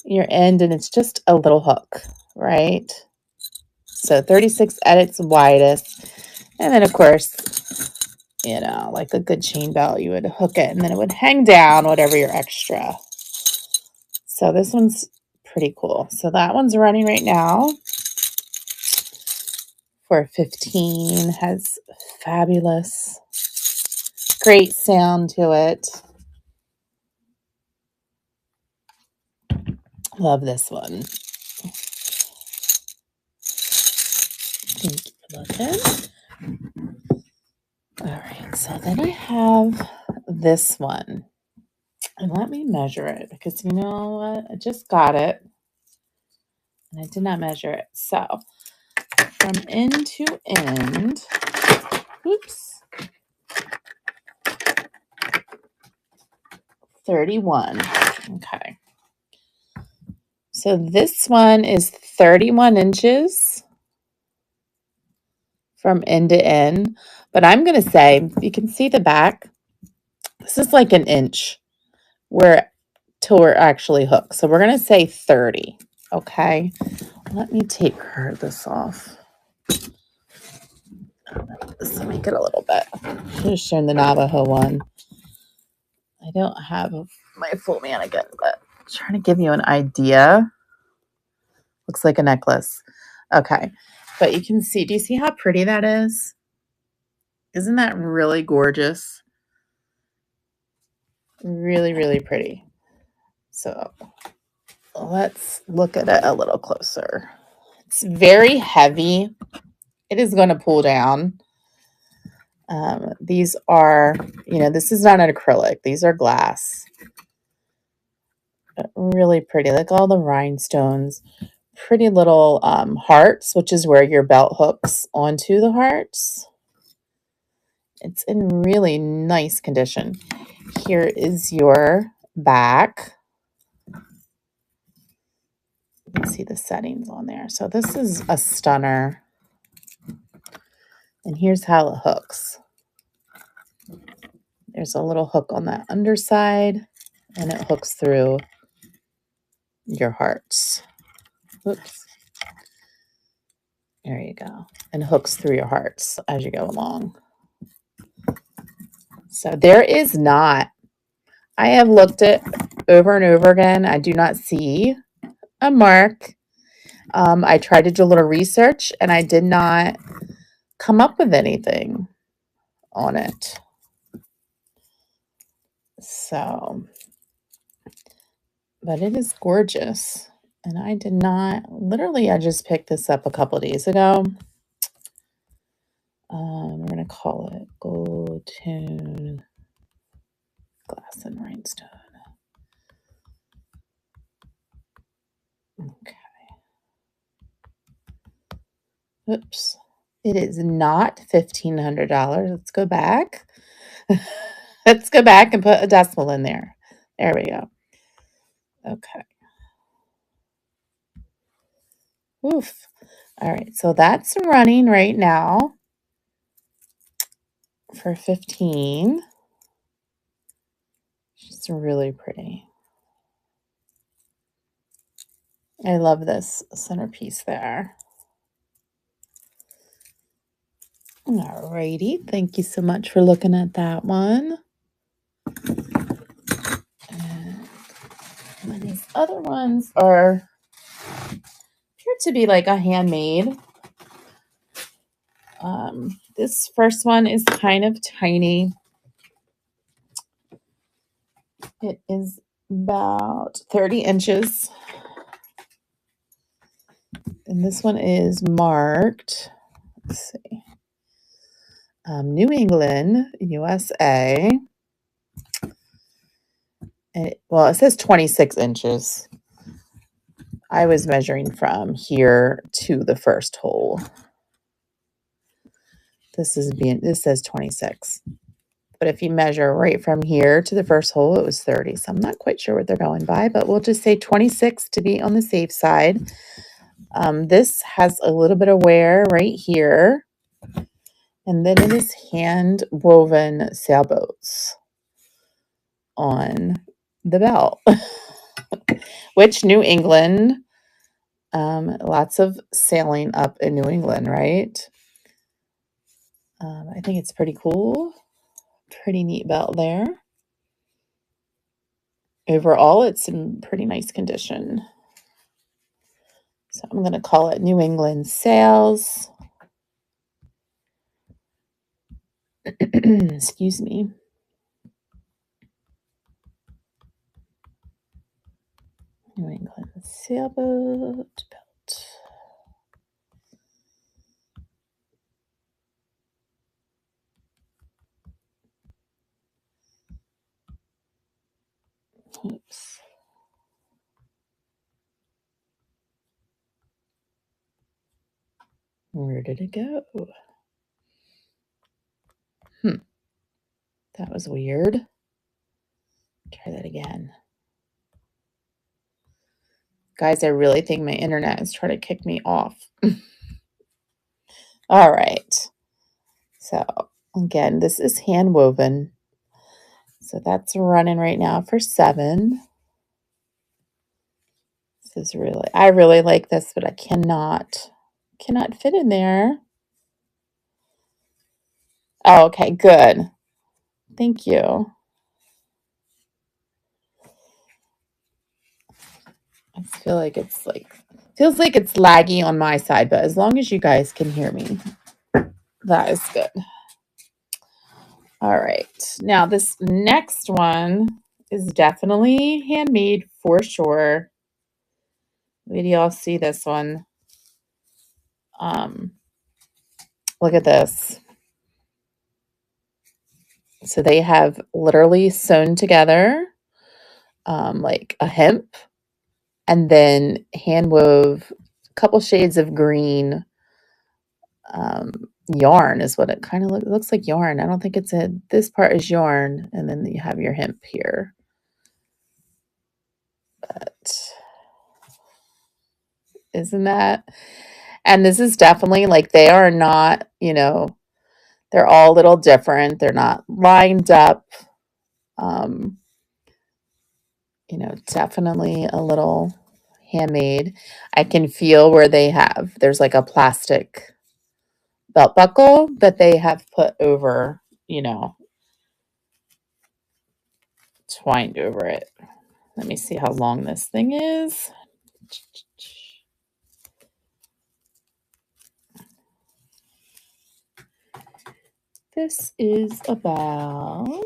end, and it's just a little hook, right? So 36 at its widest. And then, of course, like a good chain belt, you would hook it, and then it would hang down, whatever your extra. So this one's pretty cool. So that one's running right now for $15. Has fabulous, great sound to it. Love this one. Thank you for looking. All right, so then I have this one. And let me measure it because you know what? I just got it. And I did not measure it. So from end to end, oops, 31. Okay. So this one is 31 inches from end to end. But I'm going to say, you can see the back. This is like an inch till we're actually hooked. So we're going to say 30. Okay. Let me take this off. This will make it a little bit. Should have shown the Navajo one. I don't have my full mannequin, but I'm trying to give you an idea. Looks like a necklace. Okay. But you can see, do you see how pretty that is? Isn't that really gorgeous? Really, really pretty. So let's look at it a little closer. It's very heavy. It is going to pull down. These are, this is not an acrylic. These are glass. But really pretty. Like all the rhinestones. Pretty little hearts, which is where your belt hooks onto the hearts. It's in really nice condition. Here is your back. You can see the settings on there. So this is a stunner. And here's how it hooks. There's a little hook on that underside, and it hooks through your hearts. Oops. There you go. And hooks through your hearts as you go along. So there is not, I have looked it over and over again. I do not see a mark. I tried to do a little research, and I did not come up with anything on it. So, but it is gorgeous. And I did not, literally, I just picked this up a couple days ago. We're going to call it Gold Tune Glass and Rhinestone. Okay. Oops. It is not $1,500. Let's go back. Let's go back and put a decimal in there. There we go. Okay. Oof. All right. So that's running right now for 15. It's really pretty. I love this centerpiece there. Alrighty, thank you so much for looking at that one. And these other ones appear to be like a handmade. This first one is kind of tiny. It is about 30 inches. And this one is marked, let's see, New England, USA. And it says 26 inches. I was measuring from here to the first hole. This says 26. But if you measure right from here to the first hole, it was 30. So I'm not quite sure what they're going by, but we'll just say 26 to be on the safe side. This has a little bit of wear right here. And then it is hand woven sailboats on the belt, which New England, lots of sailing up in New England, right? I think it's pretty cool. Pretty neat belt there. Overall, it's in pretty nice condition. So I'm going to call it New England Sails. Excuse me. New England Sailboat Belt. Oops. Where did it go? That was weird. Try that again. Guys, I really think my internet is trying to kick me off. All right. So again, this is hand woven. So that's running right now for 7. This is really, I really like this, but I cannot fit in there. Oh, okay, good. Thank you. I feel like it's feels like it's laggy on my side, but as long as you guys can hear me, that is good. All right. Now this next one is definitely handmade for sure. Wait till y'all see this one. Look at this. So they have literally sewn together like a hemp and then hand wove a couple shades of green yarn is what it kind of looks like yarn. I don't think it's this part is yarn and then you have your hemp here. But isn't that? And this is definitely like they are not, they're all a little different. They're not lined up. Definitely a little handmade. I can feel where there's like a plastic belt buckle that they have put over, twined over it. Let me see how long this thing is. This is about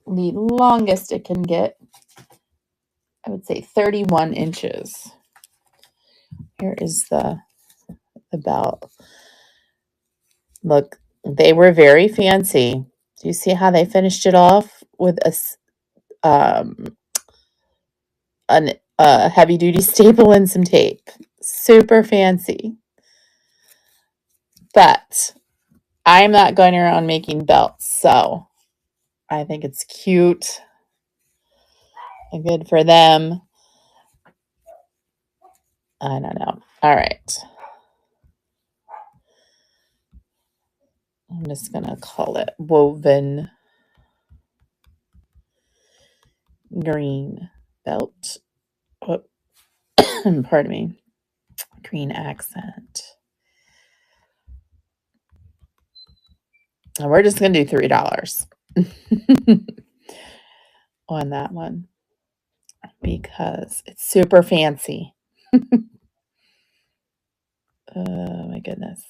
the longest it can get. I would say 31 inches. Here is the belt. Look, they were very fancy. Do you see how they finished it off with a heavy duty staple and some tape? Super fancy. But I'm not going around making belts, so I think it's cute and good for them. I don't know. All right. I'm just going to call it woven green belt. Oh, pardon me. Green accent. And we're just going to do $3 on that one because it's super fancy. Oh my goodness.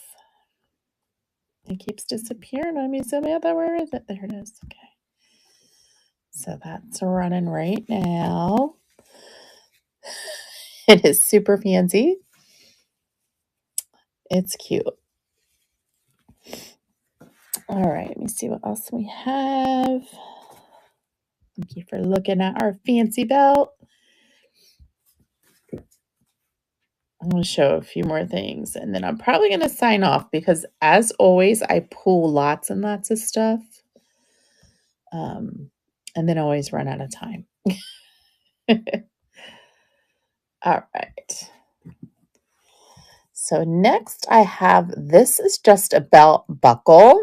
It keeps disappearing on me. Samantha, where is it? There it is. Okay. So that's running right now. It is super fancy. It's cute. All right, let me see what else we have. Thank you for looking at our fancy belt. I'm going to show a few more things and then I'm probably going to sign off because as always, I pull lots and lots of stuff. And then always run out of time. All right. So next I have, this is just a belt buckle.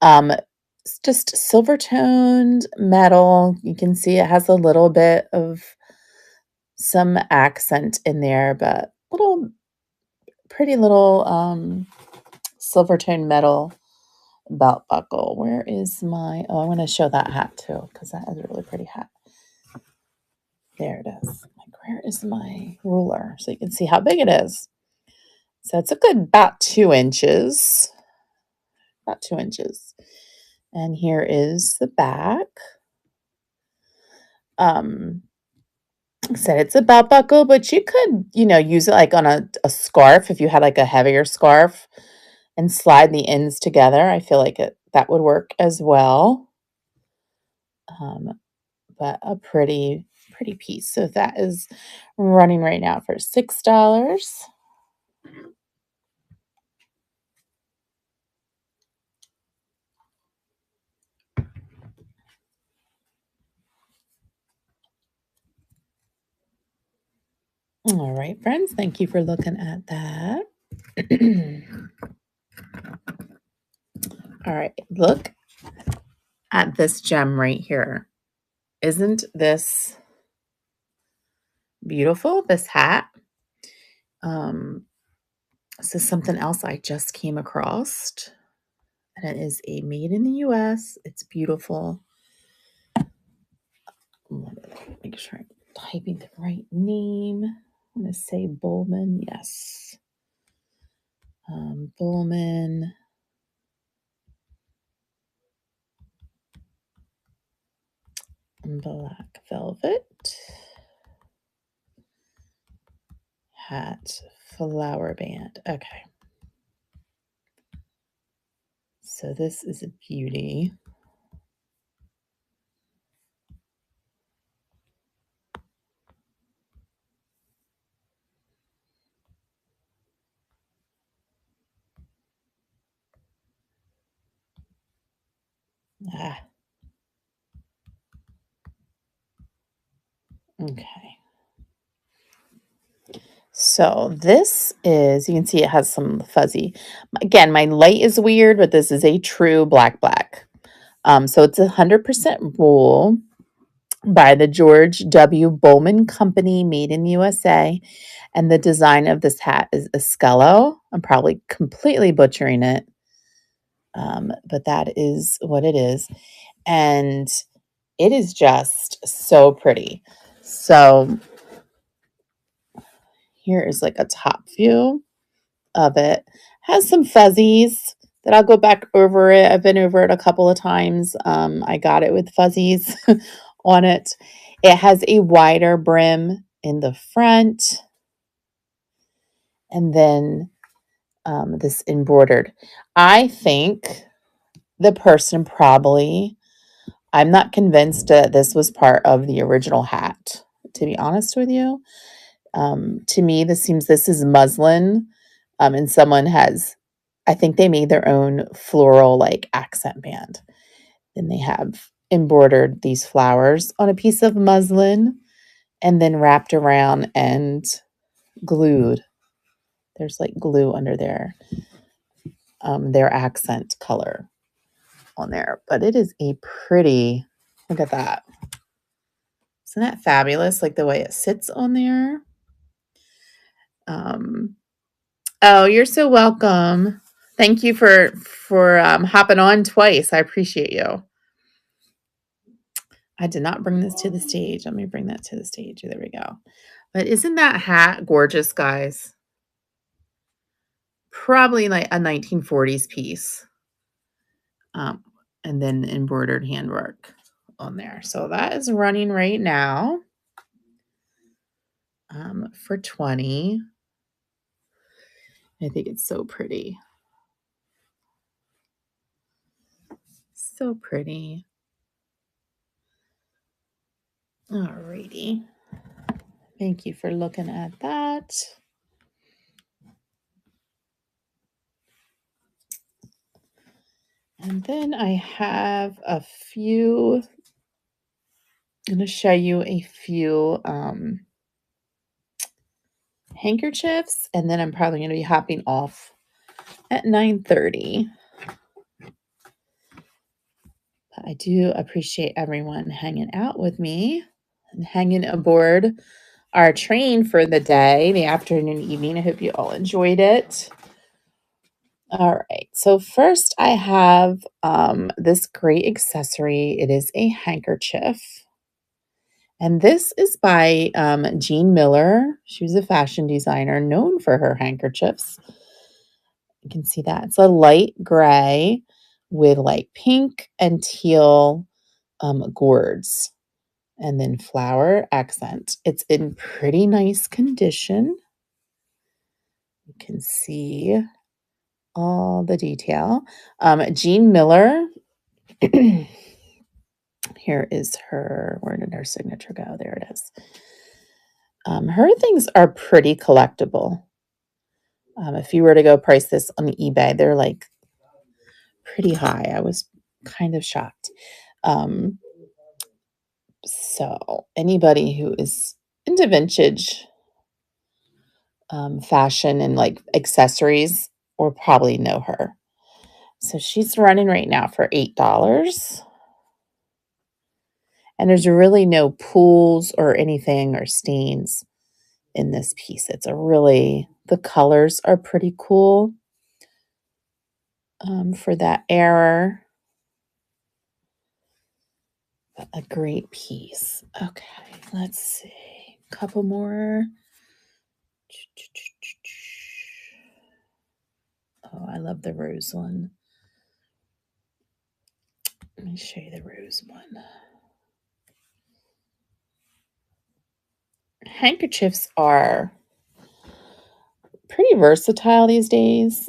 It's just silver toned metal. You can see it has a little bit of some accent in there, but pretty little silver toned metal belt buckle. Where is my, I want to show that hat too, because that is a really pretty hat. There it is. Like, where is my ruler? So you can see how big it is. So it's a good about 2 inches. About 2 inches. And here is the back. Said it's a belt buckle, but you could, use it like on a scarf if you had like a heavier scarf and slide the ends together. I feel like that would work as well. But a pretty pretty piece. So that is running right now for $6. All right, friends, thank you for looking at that. All right, look at this gem right here. Isn't this beautiful, this hat? This is something else I just came across, and it is a made in the US. It's beautiful. Make sure I'm typing the right name. I'm going to say Bowman. Yes. Bowman. Black velvet. Hat. Flower band. Okay. So this is a beauty. Ah. Okay. So this is, you can see it has some fuzzy. Again, my light is weird, but this is a true black. So it's 100% wool by the George W. Bowman Company, made in the USA. And the design of this hat is Esquello. I'm probably completely butchering it, but that is what it is. And it is just so pretty. So here is like a top view of it. Has some fuzzies that I'll go back over it. I've been over it a couple of times. I got it with fuzzies on it. It has a wider brim in the front. And then this embroidered. I think the person probably, I'm not convinced that this was part of the original hat, to be honest with you. To me, this is muslin, and someone has, I think they made their own floral like accent band. Then they have embroidered these flowers on a piece of muslin and then wrapped around and glued. There's like glue under their accent color on there. But it is a pretty, look at that. Isn't that fabulous? Like the way it sits on there. Oh, you're so welcome. Thank you for hopping on twice. I appreciate you. I did not bring this to the stage. Let me bring that to the stage. There we go. But isn't that hat gorgeous, guys? Probably like a 1940s piece. And then embroidered handwork on there. So that is running right now for 20. I think it's so pretty. So pretty. Alrighty. Thank you for looking at that. And then I have a few, I'm going to show you a few handkerchiefs, and then I'm probably going to be hopping off at 9:30. But I do appreciate everyone hanging out with me and hanging aboard our train for the day, the afternoon, evening. I hope you all enjoyed it. All right. So first I have this great accessory. It is a handkerchief. And this is by Jean Miller. She was a fashion designer known for her handkerchiefs. You can see that. It's a light gray with like pink and teal gourds and then flower accent. It's in pretty nice condition. You can see all the detail. Jean Miller, Here is her, where did her signature go? There it is. Her things are pretty collectible. If you were to go price this on eBay, they're like pretty high. I was kind of shocked. Um, so anybody who is into vintage fashion and like accessories will probably know her. So she's running right now for $8. And there's really no pools or anything or stains in this piece. It's a really, the colors are pretty cool for that era. A great piece. Okay, let's see. A couple more. Oh, I love the rose one. Let me show you the rose one. Handkerchiefs are pretty versatile these days.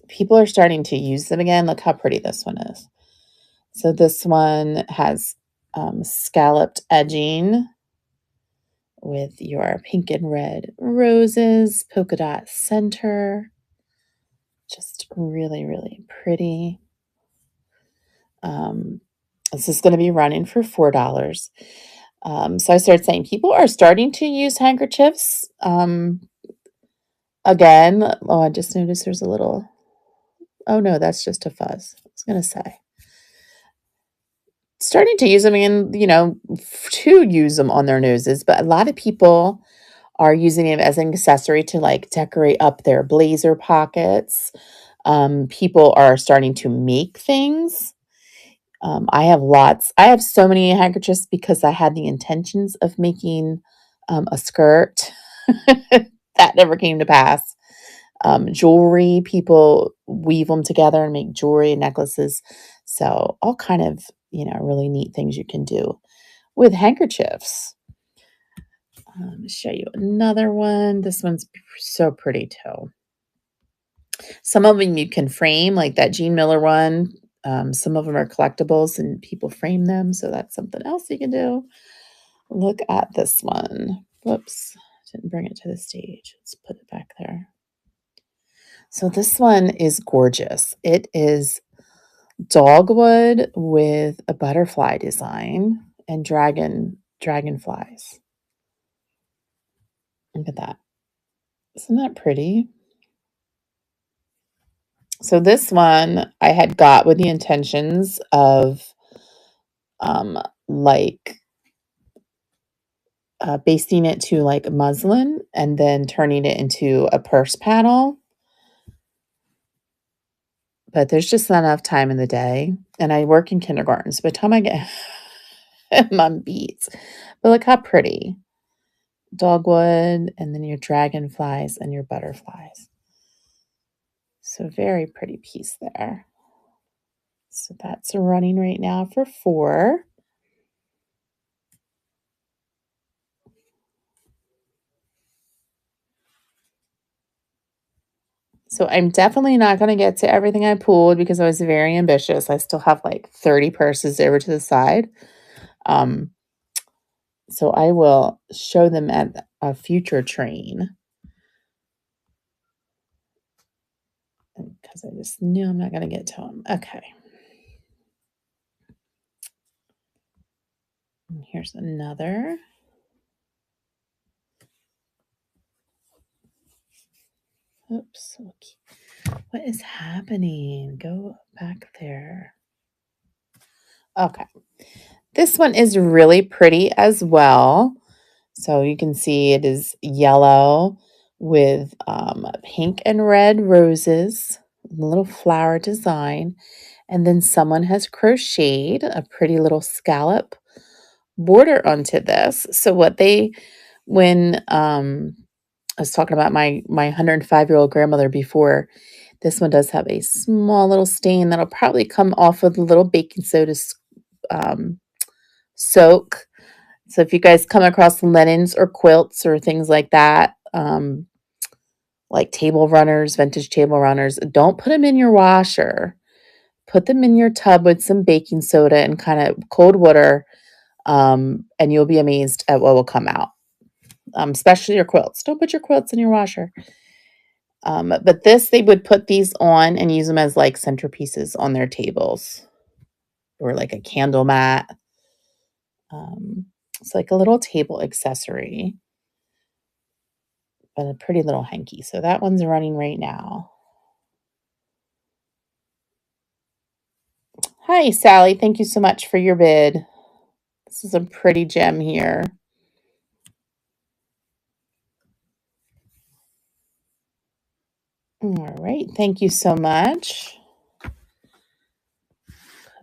People are starting to use them again. Look how pretty this one is. So this one has scalloped edging with your pink and red roses, polka dot center. Just really, really pretty. This is going to be running for $4. So I started saying people are starting to use handkerchiefs. Again, oh, I just noticed there's a little, oh no, that's just a fuzz. I was going to say. Starting to use them and, to use them on their noses, but a lot of people are using it as an accessory to like decorate up their blazer pockets. People are starting to make things. I have so many handkerchiefs because I had the intentions of making a skirt. That never came to pass. Jewelry, people weave them together and make jewelry and necklaces. So all kind of, really neat things you can do with handkerchiefs. Show you another one. This one's so pretty too. Some of them you can frame, like that Jean Miller one. Some of them are collectibles and people frame them. So that's something else you can do. Look at this one. Whoops, didn't bring it to the stage. Let's put it back there. So this one is gorgeous. It is dogwood with a butterfly design and dragonflies. Look at that. Isn't that pretty? So this one I had got with the intentions of like basting it to like muslin and then turning it into a purse panel. But there's just not enough time in the day. And I work in kindergarten, so by the time I get mom beats. But look how pretty. Dogwood, and then your dragonflies and your butterflies. So very pretty piece there. So that's running right now for $4. So I'm definitely not going to get to everything I pulled because I was very ambitious. I still have like 30 purses over to the side. So I will show them at a future train. Because I just knew I'm not going to get to them. Okay. And here's another. Oops. What is happening? Go back there. Okay. This one is really pretty as well. So you can see it is yellow with pink and red roses, a little flower design. And then someone has crocheted a pretty little scallop border onto this. So when I was talking about my 105-year-old grandmother before, this one does have a small little stain that'll probably come off with a little baking soda soak. So if you guys come across linens or quilts or things like that, like table runners, vintage table runners, don't put them in your washer. put them in your tub with some baking soda and kind of cold water, and you'll be amazed at what will come out, especially your quilts. Don't put your quilts in your washer. But this, they would put these on and use them as like centerpieces on their tables or like a candle mat. It's like a little table accessory, but a pretty little hanky. So that one's running right now. Hi, Sally. Thank you so much for your bid. This is a pretty gem here. All right. Thank you so much. Put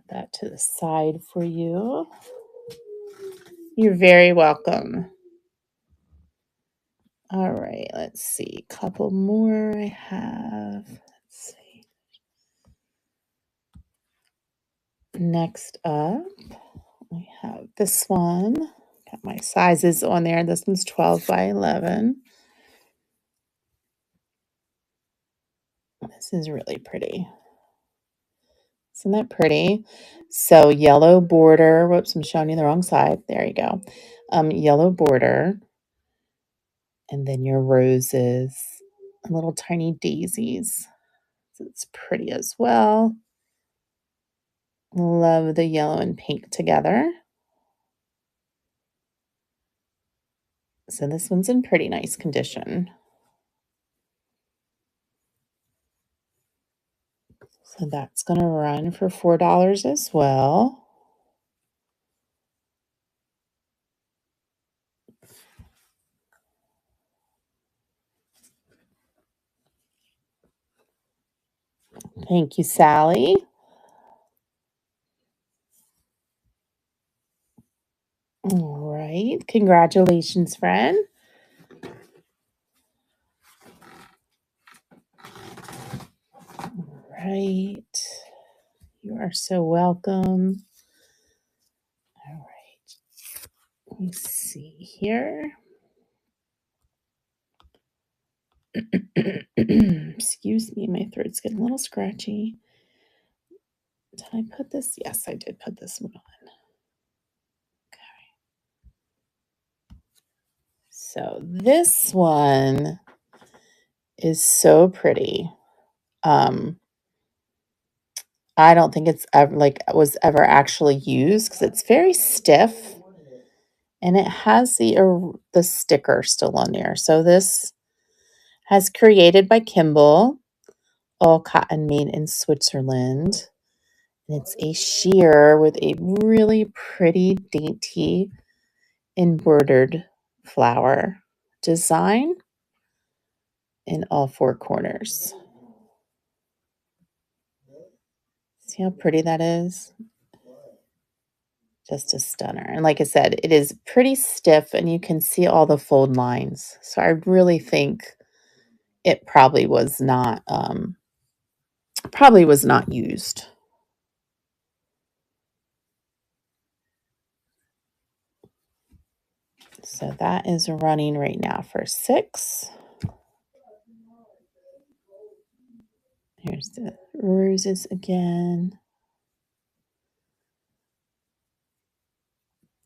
that to the side for you. You're very welcome. All right. Let's see. A couple more I have. Let's see. Next up, we have this one. Got my sizes on there. This one's 12 by 11. This is really pretty. Isn't that pretty? So yellow border. Whoops, I'm showing you the wrong side. There you go. Yellow border. And then your roses. Little tiny daisies. So it's pretty as well. Love the yellow and pink together. So this one's in pretty nice condition. So that's going to run for $4 as well. Thank you, Sally. All right. Congratulations, friend. All right. You are so welcome. All right. Let me see here. Excuse me, my throat's getting a little scratchy. Did I put this? Yes, I did put this one on. Okay. So this one is so pretty. I don't think it's ever was ever actually used because it's very stiff, and it has the sticker still on there. So this has created by Kimball, all cotton made in Switzerland. And it's a sheer with a really pretty, dainty, embroidered flower design in all four corners. See how pretty that is? Just a stunner. And like I said, it is pretty stiff and you can see all the fold lines. So I really think it probably was not used. So that is running right now for $6. Here's the roses again.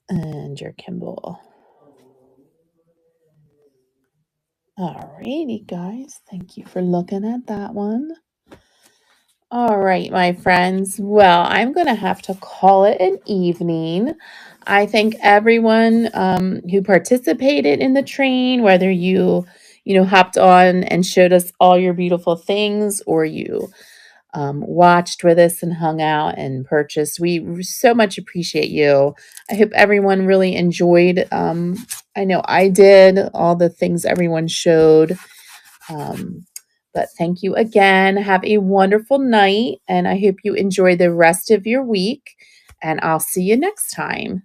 And your Kimball. Alrighty, guys. Thank you for looking at that one. All right, my friends. Well, I'm going to have to call it an evening. I thank everyone who participated in the train, whether you hopped on and showed us all your beautiful things or you watched with us and hung out and purchased. We so much appreciate you. I hope everyone really enjoyed. I know I did all the things everyone showed. But thank you again. Have a wonderful night, and I hope you enjoy the rest of your week. And I'll see you next time.